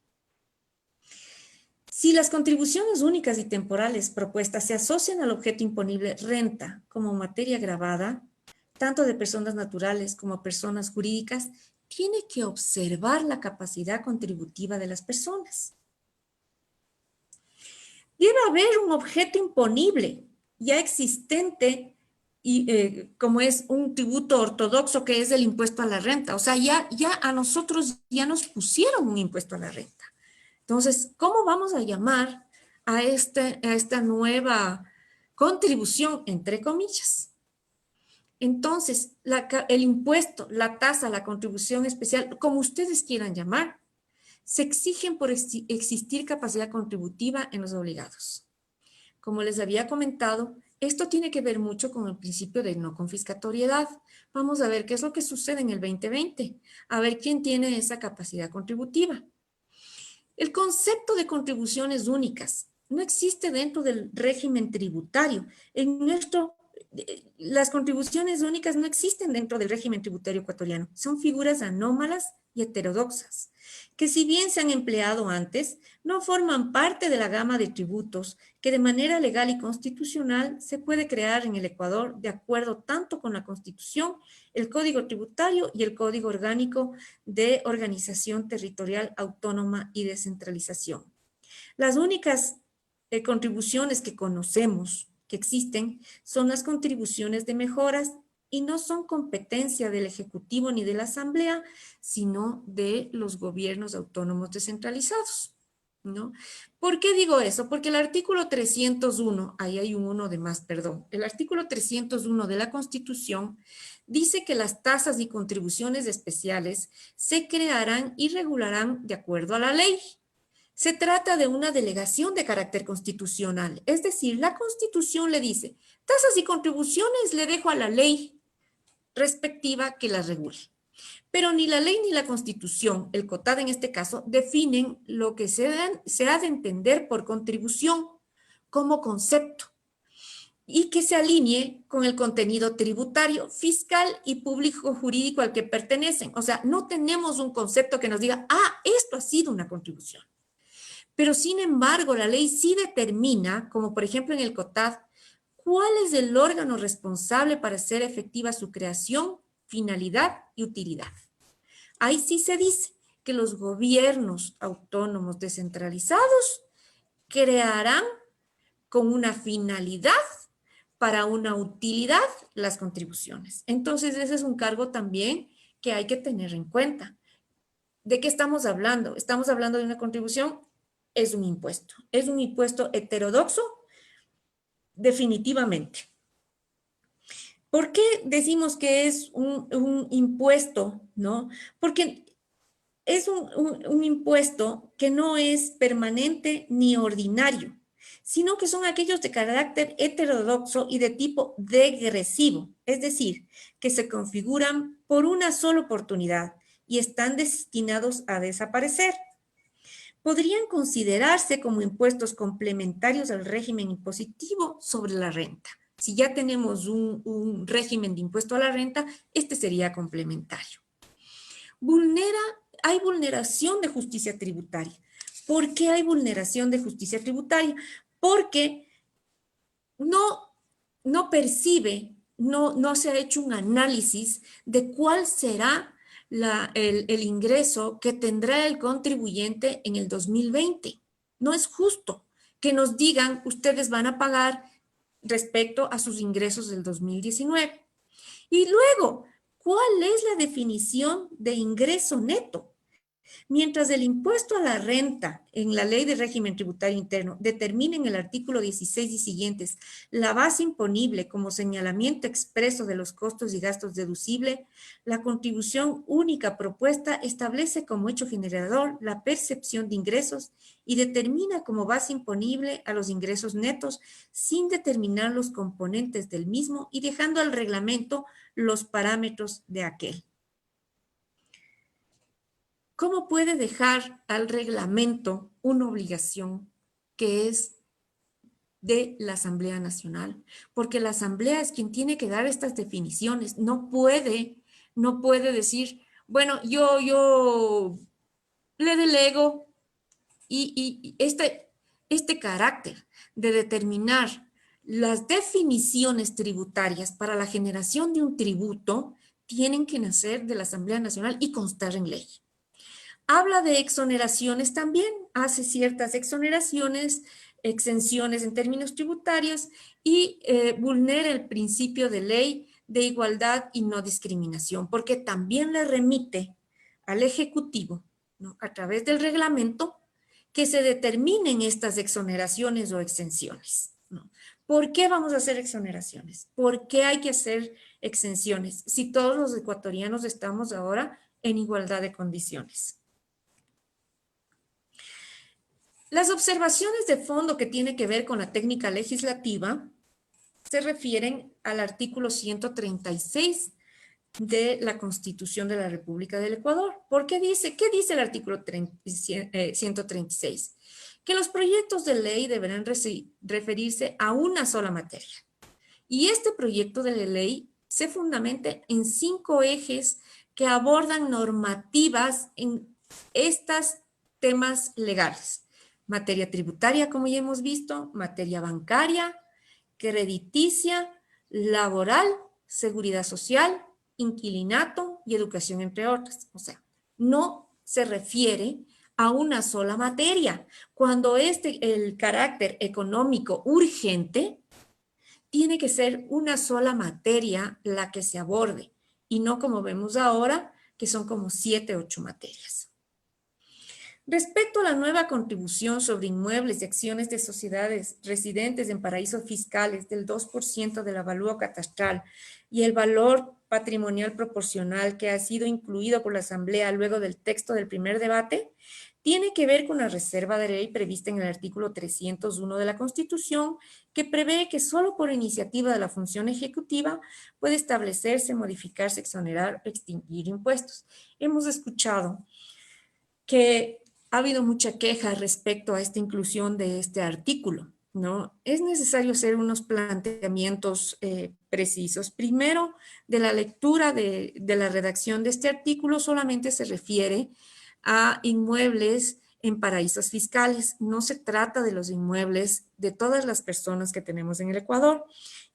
Si las contribuciones únicas y temporales propuestas se asocian al objeto imponible renta como materia grabada, tanto de personas naturales como personas jurídicas, tiene que observar la capacidad contributiva de las personas. Debe haber un objeto imponible ya existente, y, como es un tributo ortodoxo que es el impuesto a la renta. O sea, ya a nosotros ya nos pusieron un impuesto a la renta. Entonces, ¿cómo vamos a llamar a esta nueva contribución, entre comillas? Entonces, el impuesto, la tasa, la contribución especial, como ustedes quieran llamar, se exigen por existir capacidad contributiva en los obligados. Como les había comentado, esto tiene que ver mucho con el principio de no confiscatoriedad. Vamos a ver qué es lo que sucede en el 2020, a ver quién tiene esa capacidad contributiva. El concepto de contribuciones únicas no existe dentro del régimen tributario. Las contribuciones únicas no existen dentro del régimen tributario ecuatoriano. Son figuras anómalas y heterodoxas, que si bien se han empleado antes, no forman parte de la gama de tributos que de manera legal y constitucional se puede crear en el Ecuador de acuerdo tanto con la Constitución, el Código Tributario y el Código Orgánico de Organización Territorial Autónoma y Descentralización. Las únicas contribuciones que conocemos que existen son las contribuciones de mejoras y no son competencia del Ejecutivo ni de la Asamblea, sino de los gobiernos autónomos descentralizados, ¿no? ¿Por qué digo eso? Porque el artículo 301, ahí hay un 1 de más, perdón, el artículo 301 de la Constitución dice que las tasas y contribuciones especiales se crearán y regularán de acuerdo a la ley. Se trata de una delegación de carácter constitucional, es decir, la Constitución le dice, tasas y contribuciones le dejo a la ley respectiva que las regule. Pero ni la ley ni la Constitución, el COTAD en este caso, definen lo que se ha de entender por contribución como concepto y que se alinee con el contenido tributario, fiscal y público jurídico al que pertenecen. O sea, no tenemos un concepto que nos diga, esto ha sido una contribución. Pero sin embargo, la ley sí determina, como por ejemplo en el COTAD, cuál es el órgano responsable para hacer efectiva su creación, finalidad y utilidad. Ahí sí se dice que los gobiernos autónomos descentralizados crearán con una finalidad para una utilidad las contribuciones. Entonces, ese es un cargo también que hay que tener en cuenta. ¿De qué estamos hablando? Estamos hablando de una contribución, es un impuesto heterodoxo, definitivamente. ¿Por qué decimos que es un impuesto, no? Porque es un impuesto que no es permanente ni ordinario, sino que son aquellos de carácter heterodoxo y de tipo degresivo, es decir, que se configuran por una sola oportunidad y están destinados a desaparecer. Podrían considerarse como impuestos complementarios al régimen impositivo sobre la renta. Si ya tenemos un régimen de impuesto a la renta, este sería complementario. Hay vulneración de justicia tributaria. ¿Por qué hay vulneración de justicia tributaria? Porque no percibe, no se ha hecho un análisis de cuál será el ingreso que tendrá el contribuyente en el 2020. No es justo que nos digan, ustedes van a pagar respecto a sus ingresos del 2019. Y luego, ¿cuál es la definición de ingreso neto? Mientras el impuesto a la renta en la Ley de Régimen Tributario Interno determina en el artículo 16 y siguientes la base imponible como señalamiento expreso de los costos y gastos deducible, la contribución única propuesta establece como hecho generador la percepción de ingresos y determina como base imponible a los ingresos netos sin determinar los componentes del mismo y dejando al reglamento los parámetros de aquel. ¿Cómo puede dejar al reglamento una obligación que es de la Asamblea Nacional? Porque la Asamblea es quien tiene que dar estas definiciones. No puede decir, bueno, yo le delego y este carácter de determinar las definiciones tributarias para la generación de un tributo tienen que nacer de la Asamblea Nacional y constar en ley. Habla de exoneraciones también, hace ciertas exoneraciones, exenciones en términos tributarios y vulnera el principio de ley de igualdad y no discriminación, porque también le remite al Ejecutivo, ¿no?, a través del reglamento, que se determinen estas exoneraciones o exenciones, ¿no? ¿Por qué vamos a hacer exoneraciones? ¿Por qué hay que hacer exenciones si todos los ecuatorianos estamos ahora en igualdad de condiciones? Las observaciones de fondo que tiene que ver con la técnica legislativa se refieren al artículo 136 de la Constitución de la República del Ecuador. ¿Por qué dice? ¿Qué dice el artículo 136? Que los proyectos de ley deberán referirse a una sola materia. Y este proyecto de ley se fundamenta en 5 ejes que abordan normativas en estos temas legales. Materia tributaria, como ya hemos visto, materia bancaria, crediticia, laboral, seguridad social, inquilinato y educación, entre otras. O sea, no se refiere a una sola materia. Cuando el carácter económico urgente, tiene que ser una sola materia la que se aborde y no como vemos ahora, que son como 7, 8 materias. Respecto a la nueva contribución sobre inmuebles y acciones de sociedades residentes en paraísos fiscales del 2% del avalúo catastral y el valor patrimonial proporcional que ha sido incluido por la Asamblea luego del texto del primer debate, tiene que ver con la reserva de ley prevista en el artículo 301 de la Constitución, que prevé que solo por iniciativa de la función ejecutiva puede establecerse, modificarse, exonerar o extinguir impuestos. Hemos escuchado que ha habido mucha queja respecto a esta inclusión de este artículo, ¿no? Es necesario hacer unos planteamientos precisos. Primero, de la lectura de la redacción de este artículo solamente se refiere a inmuebles en paraísos fiscales. No se trata de los inmuebles de todas las personas que tenemos en el Ecuador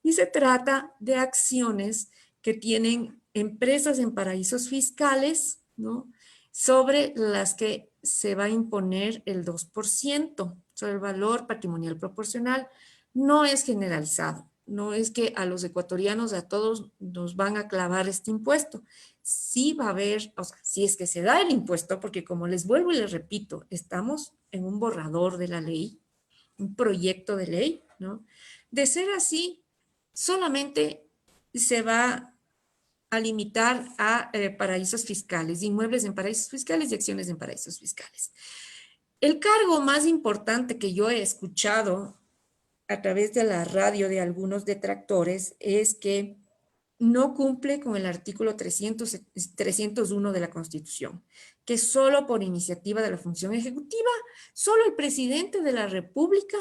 y se trata de acciones que tienen empresas en paraísos fiscales, ¿no?, sobre las que se va a imponer el 2% sobre el valor patrimonial proporcional. No es generalizado, no es que a los ecuatorianos, a todos nos van a clavar este impuesto. Sí va a haber, o sea, si es que se da el impuesto, porque como les vuelvo y les repito, estamos en un borrador de la ley, un proyecto de ley, ¿no? De ser así, solamente se va a limitar a paraísos fiscales, inmuebles en paraísos fiscales y acciones en paraísos fiscales. El cargo más importante que yo he escuchado a través de la radio de algunos detractores es que no cumple con el artículo 301 de la Constitución, que solo por iniciativa de la función ejecutiva, solo el presidente de la República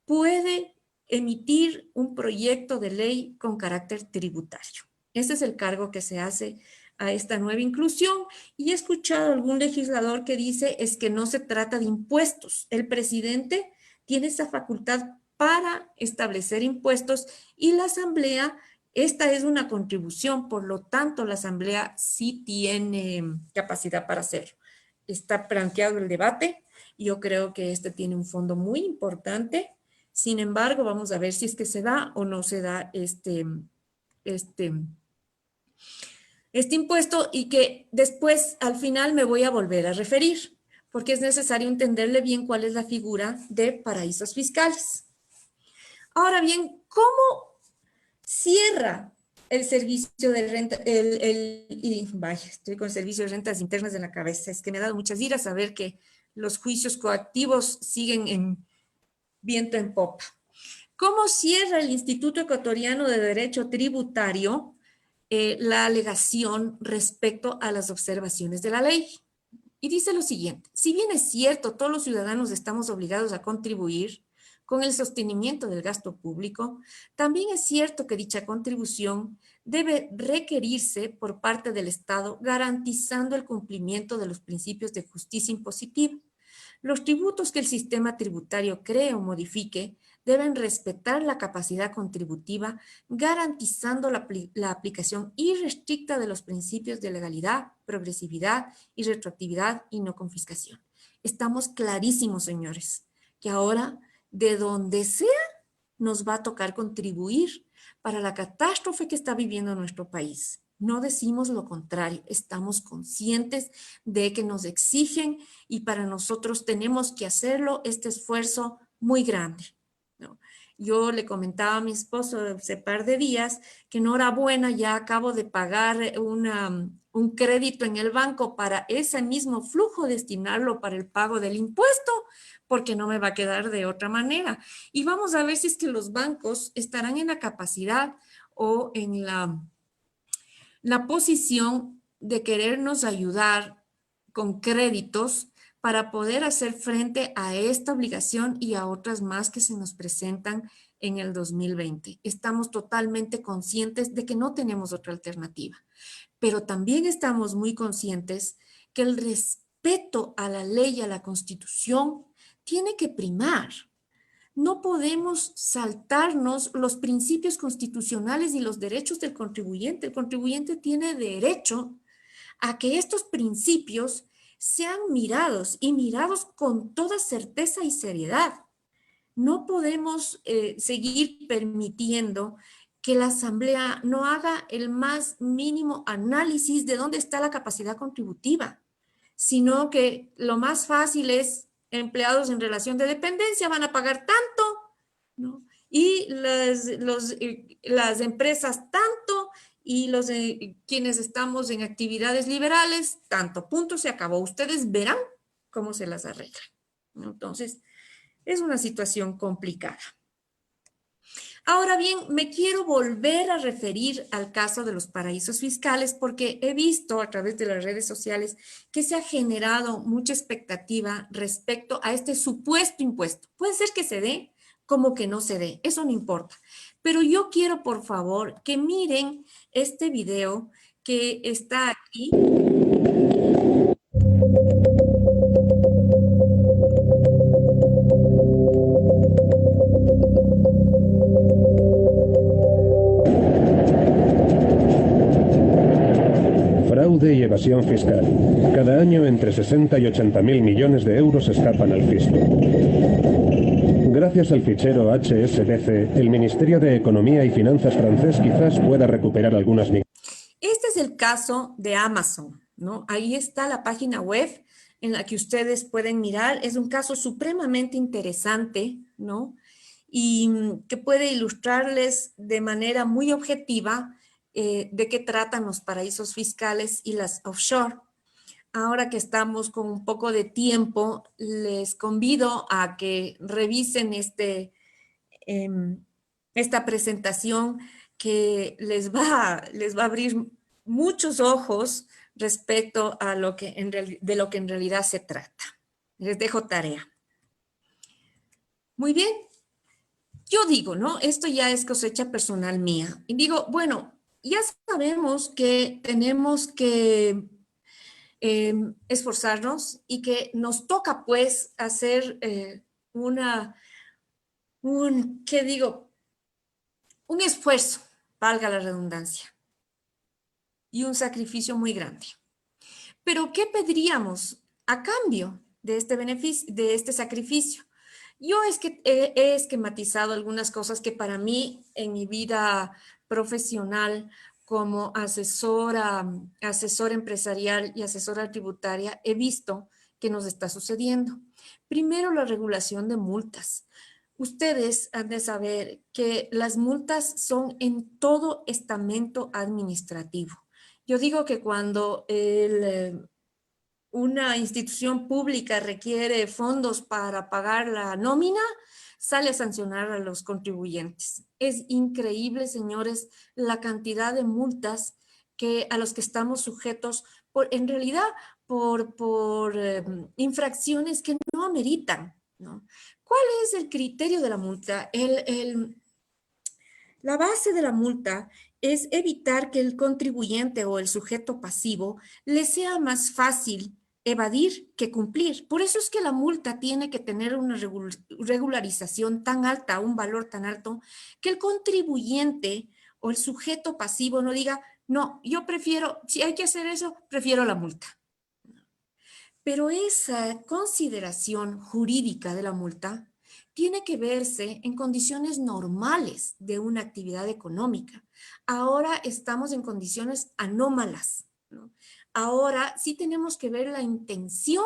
puede emitir un proyecto de ley con carácter tributario. Ese es el cargo que se hace a esta nueva inclusión y he escuchado a algún legislador que dice es que no se trata de impuestos. El presidente tiene esa facultad para establecer impuestos y la Asamblea, esta es una contribución, por lo tanto la Asamblea sí tiene capacidad para hacerlo. Está planteado el debate y yo creo que este tiene un fondo muy importante. Sin embargo, vamos a ver si es que se da o no se da este impuesto y que después, al final, me voy a volver a referir, porque es necesario entenderle bien cuál es la figura de paraísos fiscales. Ahora bien, ¿cómo cierra el servicio de renta? Vaya, estoy con el servicio de rentas internas en la cabeza. Es que me ha dado muchas iras saber que los juicios coactivos siguen en viento en popa. ¿Cómo cierra el Instituto Ecuatoriano de Derecho Tributario la alegación respecto a las observaciones de la ley? Y dice lo siguiente: si bien es cierto, todos los ciudadanos estamos obligados a contribuir con el sostenimiento del gasto público, también es cierto que dicha contribución debe requerirse por parte del Estado, garantizando el cumplimiento de los principios de justicia impositiva. Los tributos que el sistema tributario cree o modifique deben respetar la capacidad contributiva, garantizando la aplicación irrestricta de los principios de legalidad, progresividad y retroactividad y no confiscación. Estamos clarísimos, señores, que ahora, de donde sea, nos va a tocar contribuir para la catástrofe que está viviendo nuestro país. No decimos lo contrario, estamos conscientes de que nos exigen y para nosotros tenemos que hacerlo, este esfuerzo muy grande, ¿no? Yo le comentaba a mi esposo hace par de días que enhorabuena, ya acabo de pagar un crédito en el banco para ese mismo flujo, destinarlo para el pago del impuesto, porque no me va a quedar de otra manera. Y vamos a ver si es que los bancos estarán en la capacidad o en la posición de querernos ayudar con créditos para poder hacer frente a esta obligación y a otras más que se nos presentan en el 2020. Estamos totalmente conscientes de que no tenemos otra alternativa, pero también estamos muy conscientes que el respeto a la ley y a la Constitución tiene que primar. No podemos saltarnos los principios constitucionales y los derechos del contribuyente. El contribuyente tiene derecho a que estos principios sean mirados y mirados con toda certeza y seriedad. No podemos seguir permitiendo que la Asamblea no haga el más mínimo análisis de dónde está la capacidad contributiva, sino que lo más fácil es empleados en relación de dependencia van a pagar tanto, ¿no? Y las empresas tanto, y quienes estamos en actividades liberales, tanto, punto, se acabó. Ustedes verán cómo se las arreglan, ¿no? Entonces, es una situación complicada. Ahora bien, me quiero volver a referir al caso de los paraísos fiscales porque he visto a través de las redes sociales que se ha generado mucha expectativa respecto a este supuesto impuesto. Puede ser que se dé como que no se dé, eso no importa. Pero yo quiero, por favor, que miren este video que está aquí. Fraude y evasión fiscal. Cada año entre 60 y 80 mil millones de euros escapan al fisco. Gracias al fichero HSBC, el Ministerio de Economía y Finanzas francés quizás pueda recuperar algunas. Este es el caso de Amazon, ¿no? Ahí está la página web en la que ustedes pueden mirar. Es un caso supremamente interesante, ¿no? Y que puede ilustrarles de manera muy objetiva de qué tratan los paraísos fiscales y las offshore. Ahora que estamos con un poco de tiempo, les convido a que revisen esta presentación que les va a abrir muchos ojos respecto a de lo que en realidad se trata. Les dejo tarea. Muy bien. Yo digo, ¿no? Esto ya es cosecha personal mía. Y digo, bueno, ya sabemos que tenemos que esforzarnos y que nos toca pues hacer ¿qué digo? Un esfuerzo, valga la redundancia, y un sacrificio muy grande. Pero ¿qué pediríamos a cambio de este beneficio, de este sacrificio? Yo es que he esquematizado algunas cosas que para mí en mi vida profesional como asesora empresarial y asesora tributaria, he visto que nos está sucediendo. Primero, la regulación de multas. Ustedes han de saber que las multas son en todo estamento administrativo. Yo digo que cuando una institución pública requiere fondos para pagar la nómina, sale a sancionar a los contribuyentes. Es increíble, señores, la cantidad de multas a los que estamos sujetos, en realidad, por infracciones que no ameritan, ¿no? ¿Cuál es el criterio de la multa? La base de la multa es evitar que el contribuyente o el sujeto pasivo le sea más fácil evadir que cumplir. Por eso es que la multa tiene que tener una regularización tan alta, un valor tan alto, que el contribuyente o el sujeto pasivo no diga, no, yo prefiero, si hay que hacer eso, prefiero la multa. Pero esa consideración jurídica de la multa tiene que verse en condiciones normales de una actividad económica. Ahora estamos en condiciones anómalas, ¿no? Ahora sí tenemos que ver la intención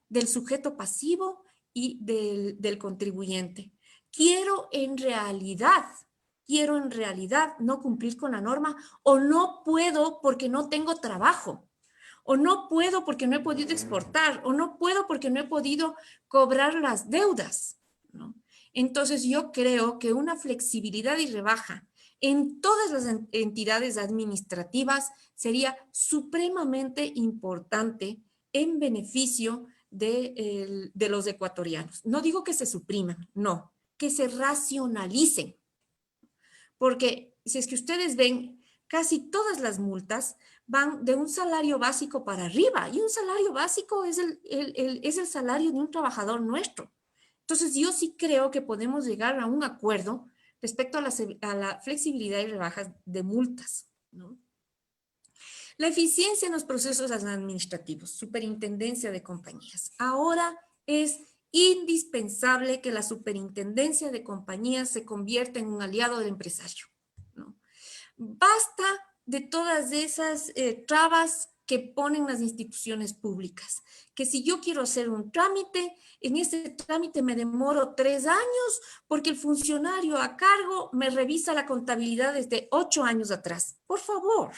del sujeto pasivo y del contribuyente. Quiero en realidad no cumplir con la norma, o no puedo porque no tengo trabajo, o no puedo porque no he podido exportar, o no puedo porque no he podido cobrar las deudas, ¿no? Entonces yo creo que una flexibilidad y rebaja en todas las entidades administrativas sería supremamente importante en beneficio de los ecuatorianos. No digo que se supriman, no, que se racionalicen. Porque si es que ustedes ven, casi todas las multas van de un salario básico para arriba, y un salario básico es el salario de un trabajador nuestro. Entonces yo sí creo que podemos llegar a un acuerdo respecto a la flexibilidad y rebajas de multas, ¿no? La eficiencia en los procesos administrativos, superintendencia de compañías. Ahora es indispensable que la superintendencia de compañías se convierta en un aliado del empresario, ¿no? Basta de todas esas trabas que ponen las instituciones públicas, que si yo quiero hacer un trámite, en ese trámite me demoro 3 años porque el funcionario a cargo me revisa la contabilidad desde 8 años atrás. Por favor,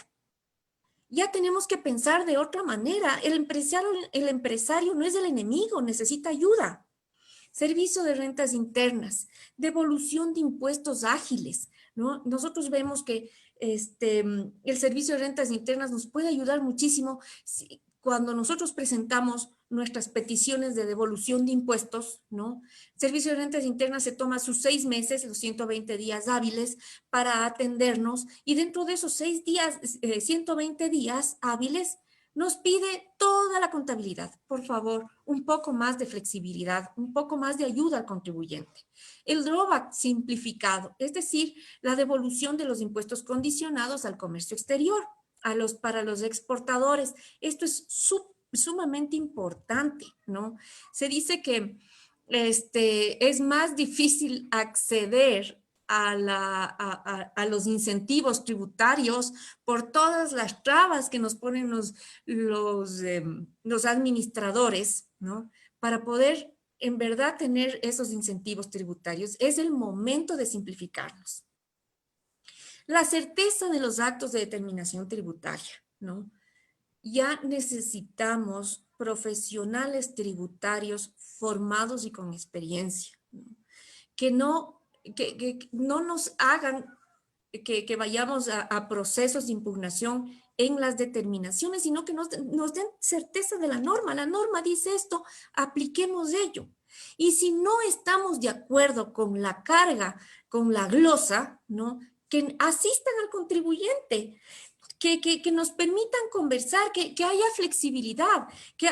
ya tenemos que pensar de otra manera. El empresario no es el enemigo, necesita ayuda. Servicio de rentas internas, devolución de impuestos ágiles, ¿no? Nosotros vemos que el servicio de rentas internas nos puede ayudar muchísimo cuando nosotros presentamos nuestras peticiones de devolución de impuestos, ¿no? Servicio de rentas internas se toma sus 6 meses, los 120 días hábiles para atendernos, y dentro de esos 120 días hábiles, nos pide toda la contabilidad. Por favor, un poco más de flexibilidad, un poco más de ayuda al contribuyente. El drawback simplificado, es decir, la devolución de los impuestos condicionados al comercio exterior, para los exportadores. Esto es sumamente importante, ¿no? Se dice que es más difícil acceder a los incentivos tributarios por todas las trabas que nos ponen los administradores, ¿no? Para poder en verdad tener esos incentivos tributarios. Es el momento de simplificarlos. La certeza de los actos de determinación tributaria, ¿no? Ya necesitamos profesionales tributarios formados y con experiencia, ¿no? Que no nos hagan que vayamos a procesos de impugnación en las determinaciones, sino que nos den certeza de la norma. La norma dice esto, apliquemos ello. Y si no estamos de acuerdo con la carga, con la glosa, ¿no? Que asistan al contribuyente, que nos permitan conversar, que haya flexibilidad,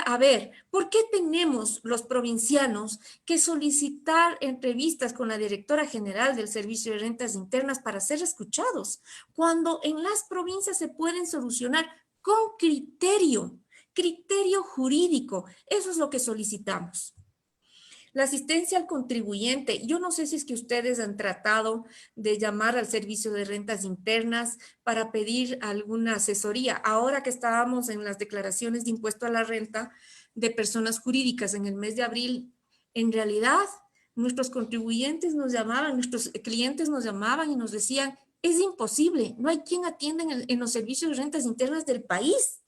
a ver, ¿por qué tenemos los provincianos que solicitar entrevistas con la directora general del Servicio de Rentas Internas para ser escuchados, cuando en las provincias se pueden solucionar con criterio jurídico? Eso es lo que solicitamos. La asistencia al contribuyente. Yo no sé si es que ustedes han tratado de llamar al Servicio de Rentas Internas para pedir alguna asesoría. Ahora que estábamos en las declaraciones de impuesto a la renta de personas jurídicas en el mes de abril, en realidad nuestros contribuyentes nos llamaban, nuestros clientes nos llamaban y nos decían, es imposible, no hay quien atienda en los servicios de rentas internas del país,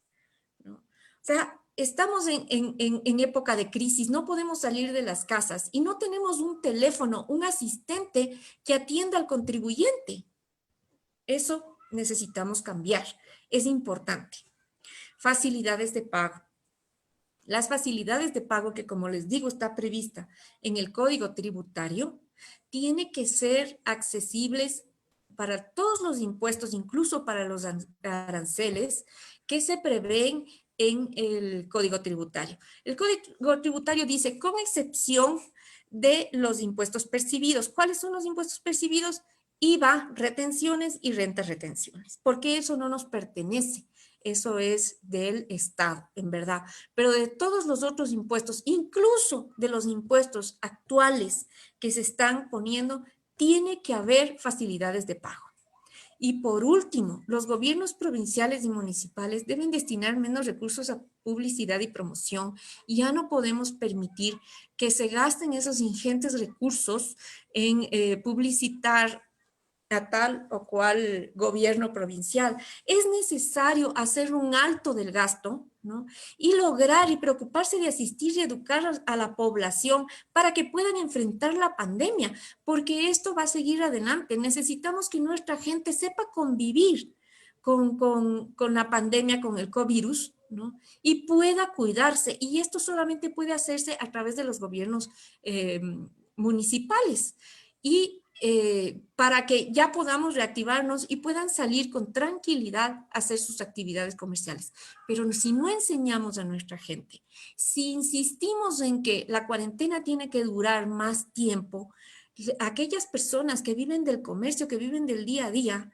¿no? O sea, estamos en época de crisis, no podemos salir de las casas y no tenemos un teléfono, un asistente que atienda al contribuyente. Eso necesitamos cambiar, es importante. Facilidades de pago. Las facilidades de pago que, como les digo, está prevista en el Código Tributario, tiene que ser accesibles para todos los impuestos, incluso para los aranceles que se prevén en el Código Tributario. El Código Tributario dice, con excepción de los impuestos percibidos. ¿Cuáles son los impuestos percibidos? IVA, retenciones y rentas retenciones, porque eso no nos pertenece. Eso es del Estado, en verdad. Pero de todos los otros impuestos, incluso de los impuestos actuales que se están poniendo, tiene que haber facilidades de pago. Y por último, los gobiernos provinciales y municipales deben destinar menos recursos a publicidad y promoción. Y ya no podemos permitir que se gasten esos ingentes recursos en publicitar a tal o cual gobierno provincial. Es necesario hacer un alto del gasto, ¿no? Y lograr y preocuparse de asistir y educar a la población para que puedan enfrentar la pandemia, porque esto va a seguir adelante. Necesitamos que nuestra gente sepa convivir con la pandemia, con el COVID-virus, ¿no? Y pueda cuidarse. Y esto solamente puede hacerse a través de los gobiernos municipales. Y para que ya podamos reactivarnos y puedan salir con tranquilidad a hacer sus actividades comerciales. Pero si no enseñamos a nuestra gente, si insistimos en que la cuarentena tiene que durar más tiempo, aquellas personas que viven del comercio, que viven del día a día,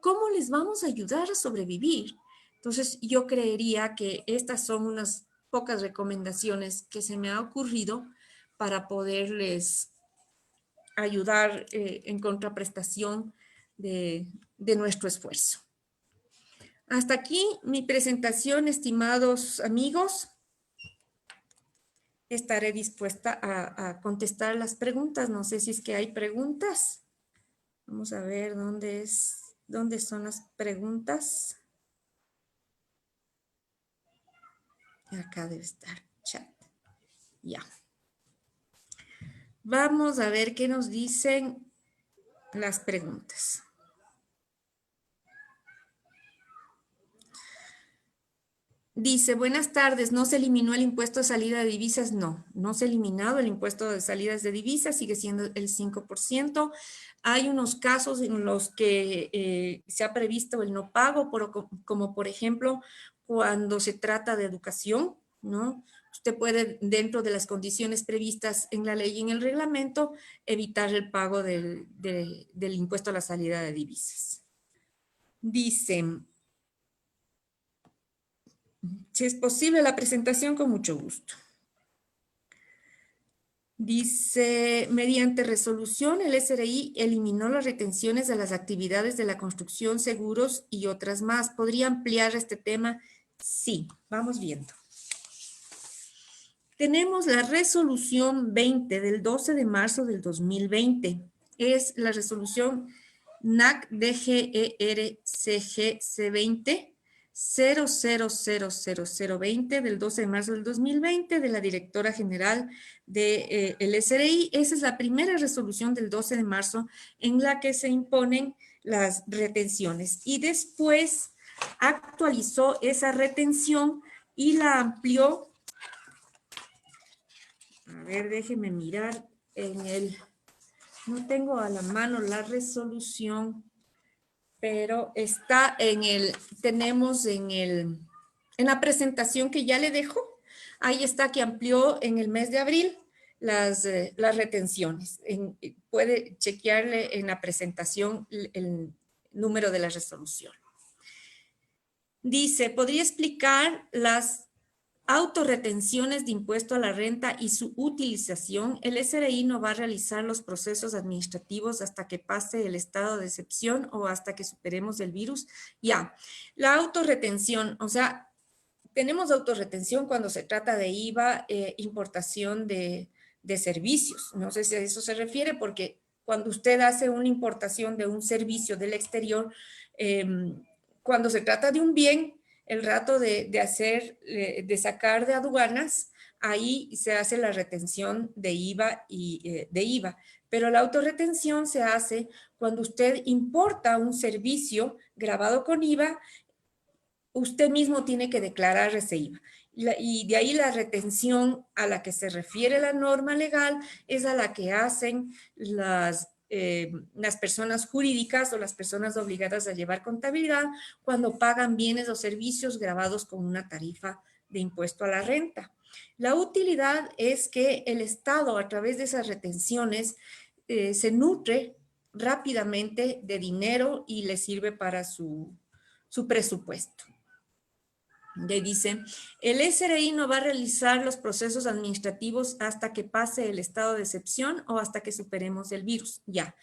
¿cómo les vamos a ayudar a sobrevivir? Entonces, yo creería que estas son unas pocas recomendaciones que se me ha ocurrido para poderles ayudar en contraprestación de nuestro esfuerzo. Hasta aquí mi presentación, estimados amigos. Estaré dispuesta a contestar las preguntas. No sé si es que hay preguntas. Vamos a ver dónde son las preguntas. Acá debe estar, chat. Ya. Vamos a ver qué nos dicen las preguntas. Dice, buenas tardes, ¿no se eliminó el impuesto de salida de divisas? No, no se ha eliminado el impuesto de salidas de divisas, sigue siendo el 5%. Hay unos casos en los que se ha previsto el no pago, como por ejemplo, cuando se trata de educación, ¿no? Usted puede, dentro de las condiciones previstas en la ley y en el reglamento, evitar el pago del impuesto a la salida de divisas. Dicen, si es posible la presentación, con mucho gusto. Dice, mediante resolución, el SRI eliminó las retenciones de las actividades de la construcción, seguros y otras más. ¿Podría ampliar este tema? Sí, vamos viendo. Tenemos la resolución 20 del 12 de marzo del 2020. Es la resolución NAC DGERCG C20 000020 del 12 de marzo del 2020 de la directora general del SRI. Esa es la primera resolución del 12 de marzo en la que se imponen las retenciones. Y después actualizó esa retención y la amplió. A ver, déjeme mirar en el... No tengo a la mano la resolución, pero está en el... Tenemos en la presentación que ya le dejo. Ahí está que amplió en el mes de abril las retenciones. Puede chequearle en la presentación el número de la resolución. Dice, ¿podría explicar las autorretenciones de impuesto a la renta y su utilización, el SRI no va a realizar los procesos administrativos hasta que pase el estado de excepción o hasta que superemos el virus. Ya, la autorretención, o sea, tenemos autorretención cuando se trata de IVA, importación de servicios. No sé si a eso se refiere, porque cuando usted hace una importación de un servicio del exterior, cuando se trata de un bien, el rato de sacar de aduanas, ahí se hace la retención de IVA de IVA. Pero la autorretención se hace cuando usted importa un servicio grabado con IVA, usted mismo tiene que declarar ese IVA. Y de ahí la retención a la que se refiere la norma legal es a la que hacen las personas jurídicas o las personas obligadas a llevar contabilidad cuando pagan bienes o servicios grabados con una tarifa de impuesto a la renta. La utilidad es que el Estado, a través de esas retenciones, se nutre rápidamente de dinero y le sirve para su presupuesto. Le dice, el SRI no va a realizar los procesos administrativos hasta que pase el estado de excepción o hasta que superemos el virus. Ya.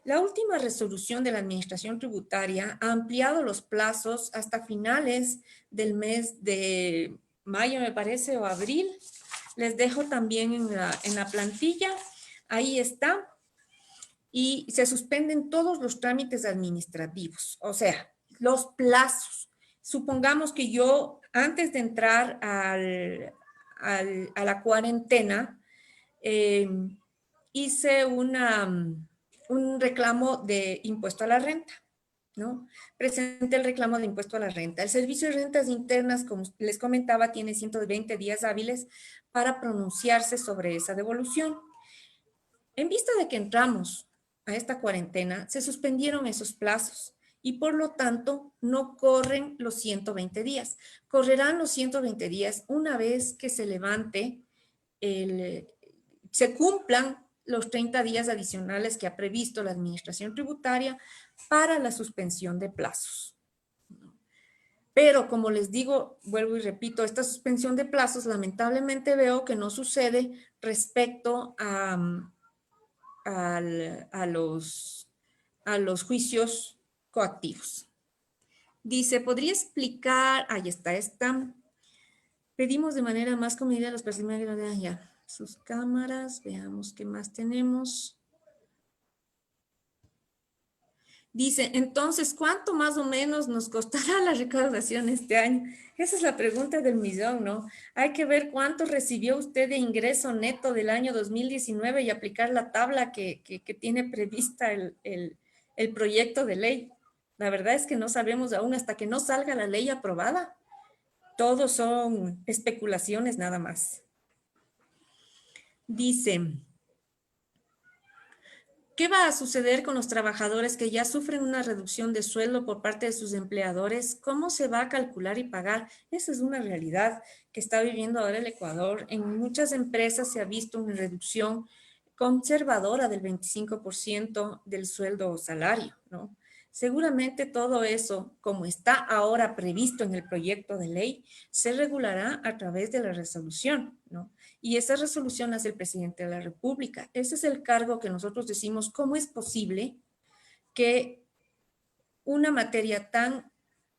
La última resolución de la Administración Tributaria ha ampliado los plazos hasta finales del mes de mayo, me parece, o abril. Les dejo también en la plantilla. Ahí está. Y se suspenden todos los trámites administrativos, o sea, los plazos. Supongamos que yo, antes de entrar a la cuarentena, hice un reclamo de impuesto a la renta, ¿no? Presenté el reclamo de impuesto a la renta. El Servicio de Rentas Internas, como les comentaba, tiene 120 días hábiles para pronunciarse sobre esa devolución. En vista de que entramos a esta cuarentena, se suspendieron esos plazos y por lo tanto no corren los 120 días. Correrán los 120 días una vez que se levante, se cumplan los 30 días adicionales que ha previsto la Administración Tributaria para la suspensión de plazos. Pero como les digo, vuelvo y repito, esta suspensión de plazos lamentablemente veo que no sucede respecto a los juicios coactivos. Dice, ¿podría explicar? Ahí está. Pedimos de manera más comedida a los personajes de ya. Sus cámaras, veamos qué más tenemos. Dice, entonces, ¿cuánto más o menos nos costará la recaudación este año? Esa es la pregunta del millón, ¿no? Hay que ver cuánto recibió usted de ingreso neto del año 2019 y aplicar la tabla que tiene prevista el proyecto de ley. La verdad es que no sabemos aún hasta que no salga la ley aprobada. Todos son especulaciones nada más. Dice, ¿qué va a suceder con los trabajadores que ya sufren una reducción de sueldo por parte de sus empleadores? ¿Cómo se va a calcular y pagar? Esa es una realidad que está viviendo ahora el Ecuador. En muchas empresas se ha visto una reducción conservadora del 25% del sueldo o salario, ¿no? Seguramente todo eso, como está ahora previsto en el proyecto de ley, se regulará a través de la resolución, ¿no? Y esa resolución hace el presidente de la República. Ese es el cargo que nosotros decimos, ¿cómo es posible que una materia tan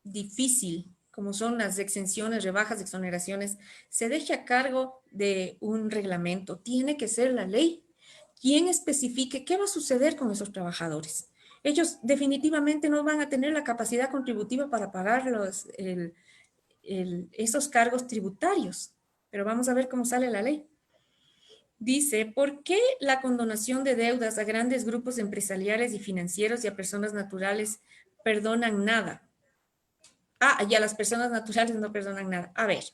difícil como son las exenciones, rebajas, exoneraciones, se deje a cargo de un reglamento? Tiene que ser la ley quien especifique qué va a suceder con esos trabajadores. Ellos definitivamente no van a tener la capacidad contributiva para pagar esos cargos tributarios. Pero vamos a ver cómo sale la ley. Dice, ¿por qué la condonación de deudas a grandes grupos empresariales y financieros y a personas naturales perdonan nada? Y a las personas naturales no perdonan nada. A ver,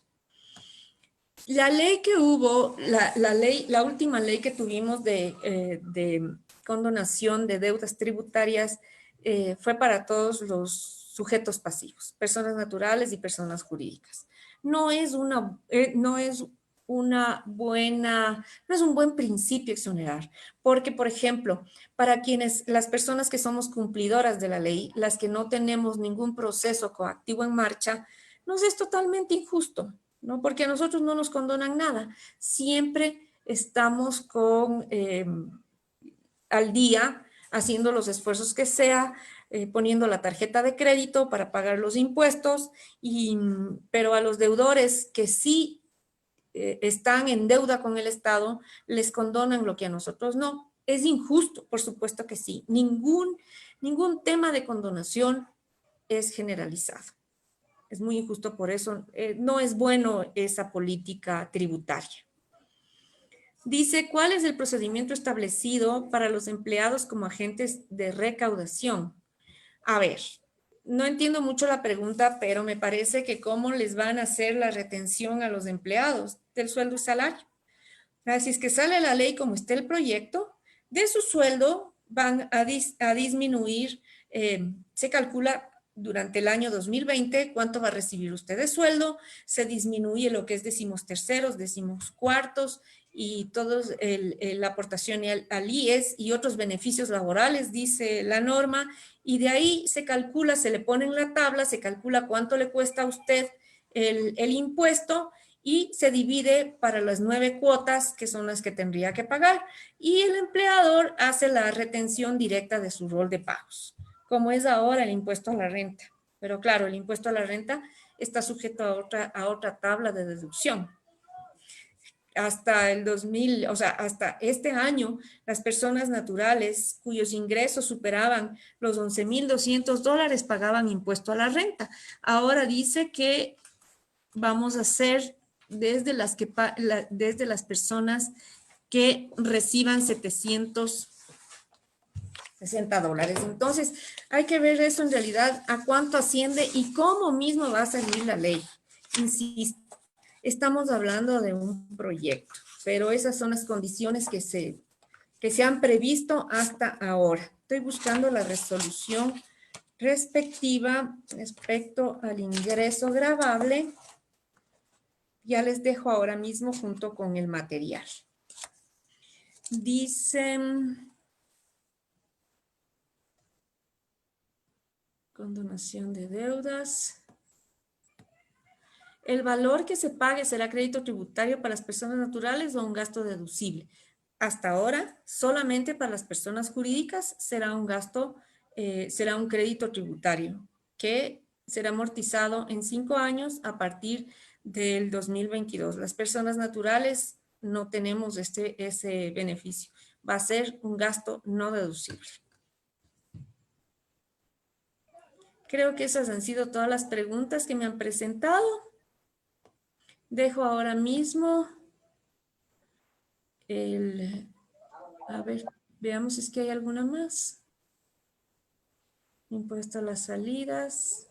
la ley que hubo, la última ley que tuvimos de condonación de deudas tributarias fue para todos los sujetos pasivos, personas naturales y personas jurídicas. No es un buen principio exonerar, porque, por ejemplo, para las personas que somos cumplidoras de la ley, las que no tenemos ningún proceso coactivo en marcha, nos es totalmente injusto. ¿no? Porque a nosotros no nos condonan nada. Siempre estamos con, al día, haciendo los esfuerzos que sea, poniendo la tarjeta de crédito para pagar los impuestos, pero a los deudores que sí están en deuda con el Estado, les condonan lo que a nosotros no. Es injusto, por supuesto que sí. Ningún tema de condonación es generalizado. Es muy injusto, por eso no es bueno esa política tributaria. Dice, ¿cuál es el procedimiento establecido para los empleados como agentes de recaudación? A ver, no entiendo mucho la pregunta, pero me parece que cómo les van a hacer la retención a los empleados del sueldo y salario. Si es que sale la ley como está el proyecto, de su sueldo van a disminuir, se calcula durante el año 2020 cuánto va a recibir usted de sueldo, se disminuye lo que es décimos terceros, décimos cuartos y todos la aportación al IES y otros beneficios laborales, dice la norma, y de ahí se calcula, se le pone en la tabla, se calcula cuánto le cuesta a usted el impuesto y se divide para las 9 cuotas que son las que tendría que pagar y el empleador hace la retención directa de su rol de pagos, como es ahora el impuesto a la renta. Pero claro, el impuesto a la renta está sujeto a otra tabla de deducción. Hasta el 2000, o sea, hasta este año, las personas naturales cuyos ingresos superaban los $11,200 pagaban impuesto a la renta. Ahora dice que vamos a hacer desde las personas que reciban $760. Entonces, hay que ver eso en realidad, a cuánto asciende y cómo mismo va a salir la ley. Insisto, estamos hablando de un proyecto, pero esas son las condiciones que se han previsto hasta ahora. Estoy buscando la resolución respectiva respecto al ingreso gravable. Ya les dejo ahora mismo junto con el material. Dicen, condonación de deudas. ¿El valor que se pague será crédito tributario para las personas naturales o un gasto deducible? Hasta ahora, solamente para las personas jurídicas será un gasto, será un crédito tributario que será amortizado en 5 años a partir del 2022. Las personas naturales no tenemos ese beneficio. Va a ser un gasto no deducible. Creo que esas han sido todas las preguntas que me han presentado. Dejo ahora mismo a ver, veamos si es que hay alguna más. Impuesto a las salidas.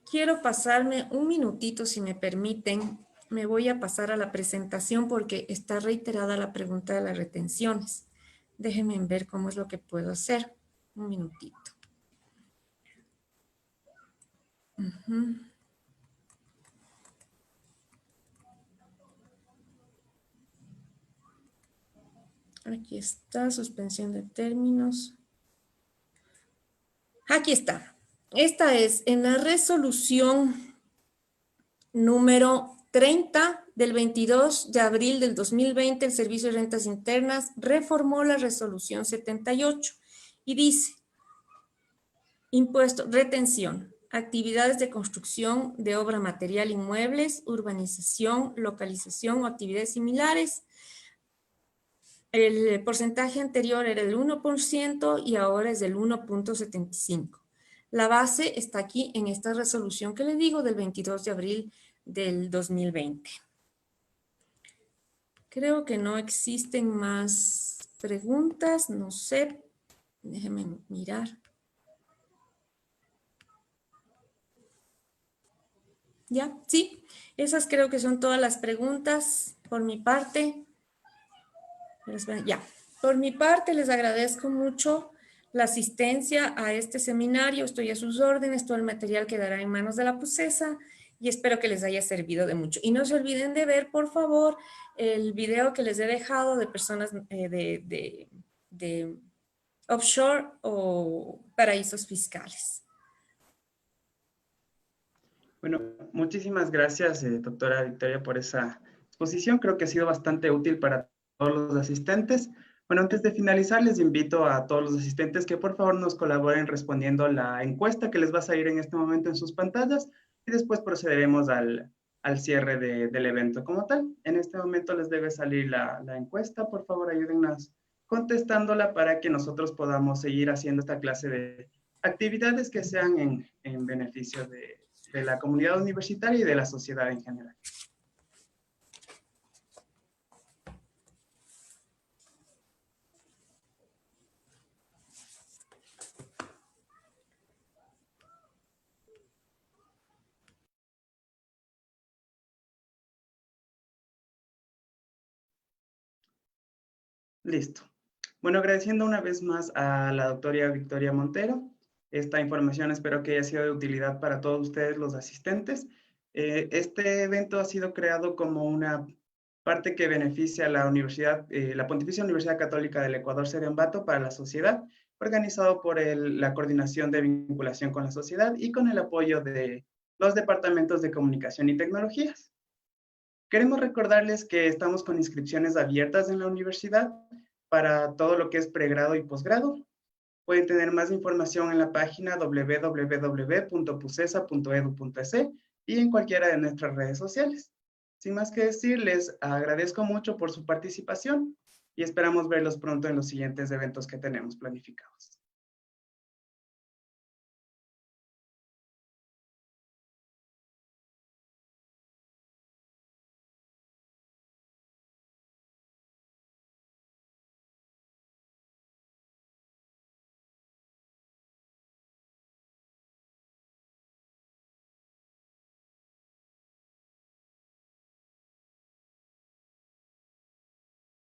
Quiero pasarme un minutito, si me permiten. Me voy a pasar a la presentación porque está reiterada la pregunta de las retenciones. Déjenme ver cómo es lo que puedo hacer. Un minutito. Aquí está, suspensión de términos. Aquí está. Esta es en la resolución número 30 del 22 de abril del 2020, el Servicio de Rentas Internas reformó la resolución 78 y dice, impuesto, retención, actividades de construcción de obra material inmuebles, urbanización, localización o actividades similares. El porcentaje anterior era del 1% y ahora es del 1.75%. La base está aquí en esta resolución que le digo del 22 de abril del 2020. Creo que no existen más preguntas, no sé. Déjenme mirar. ¿Ya? Sí, esas creo que son todas las preguntas por mi parte. Ya, por mi parte les agradezco mucho la asistencia a este seminario. Estoy a sus órdenes, todo el material quedará en manos de la PUCESA y espero que les haya servido de mucho. Y no se olviden de ver, por favor, el video que les he dejado de personas de offshore o paraísos fiscales. Bueno, muchísimas gracias, doctora Victoria, por esa exposición. Creo que ha sido bastante útil para todos los asistentes. Bueno, antes de finalizar, les invito a todos los asistentes que por favor nos colaboren respondiendo la encuesta que les va a salir en este momento en sus pantallas y después procederemos al cierre del evento como tal. En este momento les debe salir la encuesta. Por favor, ayúdennos contestándola para que nosotros podamos seguir haciendo esta clase de actividades que sean en beneficio de la comunidad universitaria y de la sociedad en general. Listo. Bueno, agradeciendo una vez más a la doctora Victoria Montero. Esta información espero que haya sido de utilidad para todos ustedes, los asistentes. Este evento ha sido creado como una parte que beneficia a la Universidad, la Pontificia Universidad Católica del Ecuador, sede Ambato, para la sociedad, organizado por la Coordinación de Vinculación con la Sociedad y con el apoyo de los departamentos de Comunicación y Tecnologías. Queremos recordarles que estamos con inscripciones abiertas en la universidad para todo lo que es pregrado y posgrado. Pueden tener más información en la página www.pusesa.edu.es y en cualquiera de nuestras redes sociales. Sin más que decir, les agradezco mucho por su participación y esperamos verlos pronto en los siguientes eventos que tenemos planificados.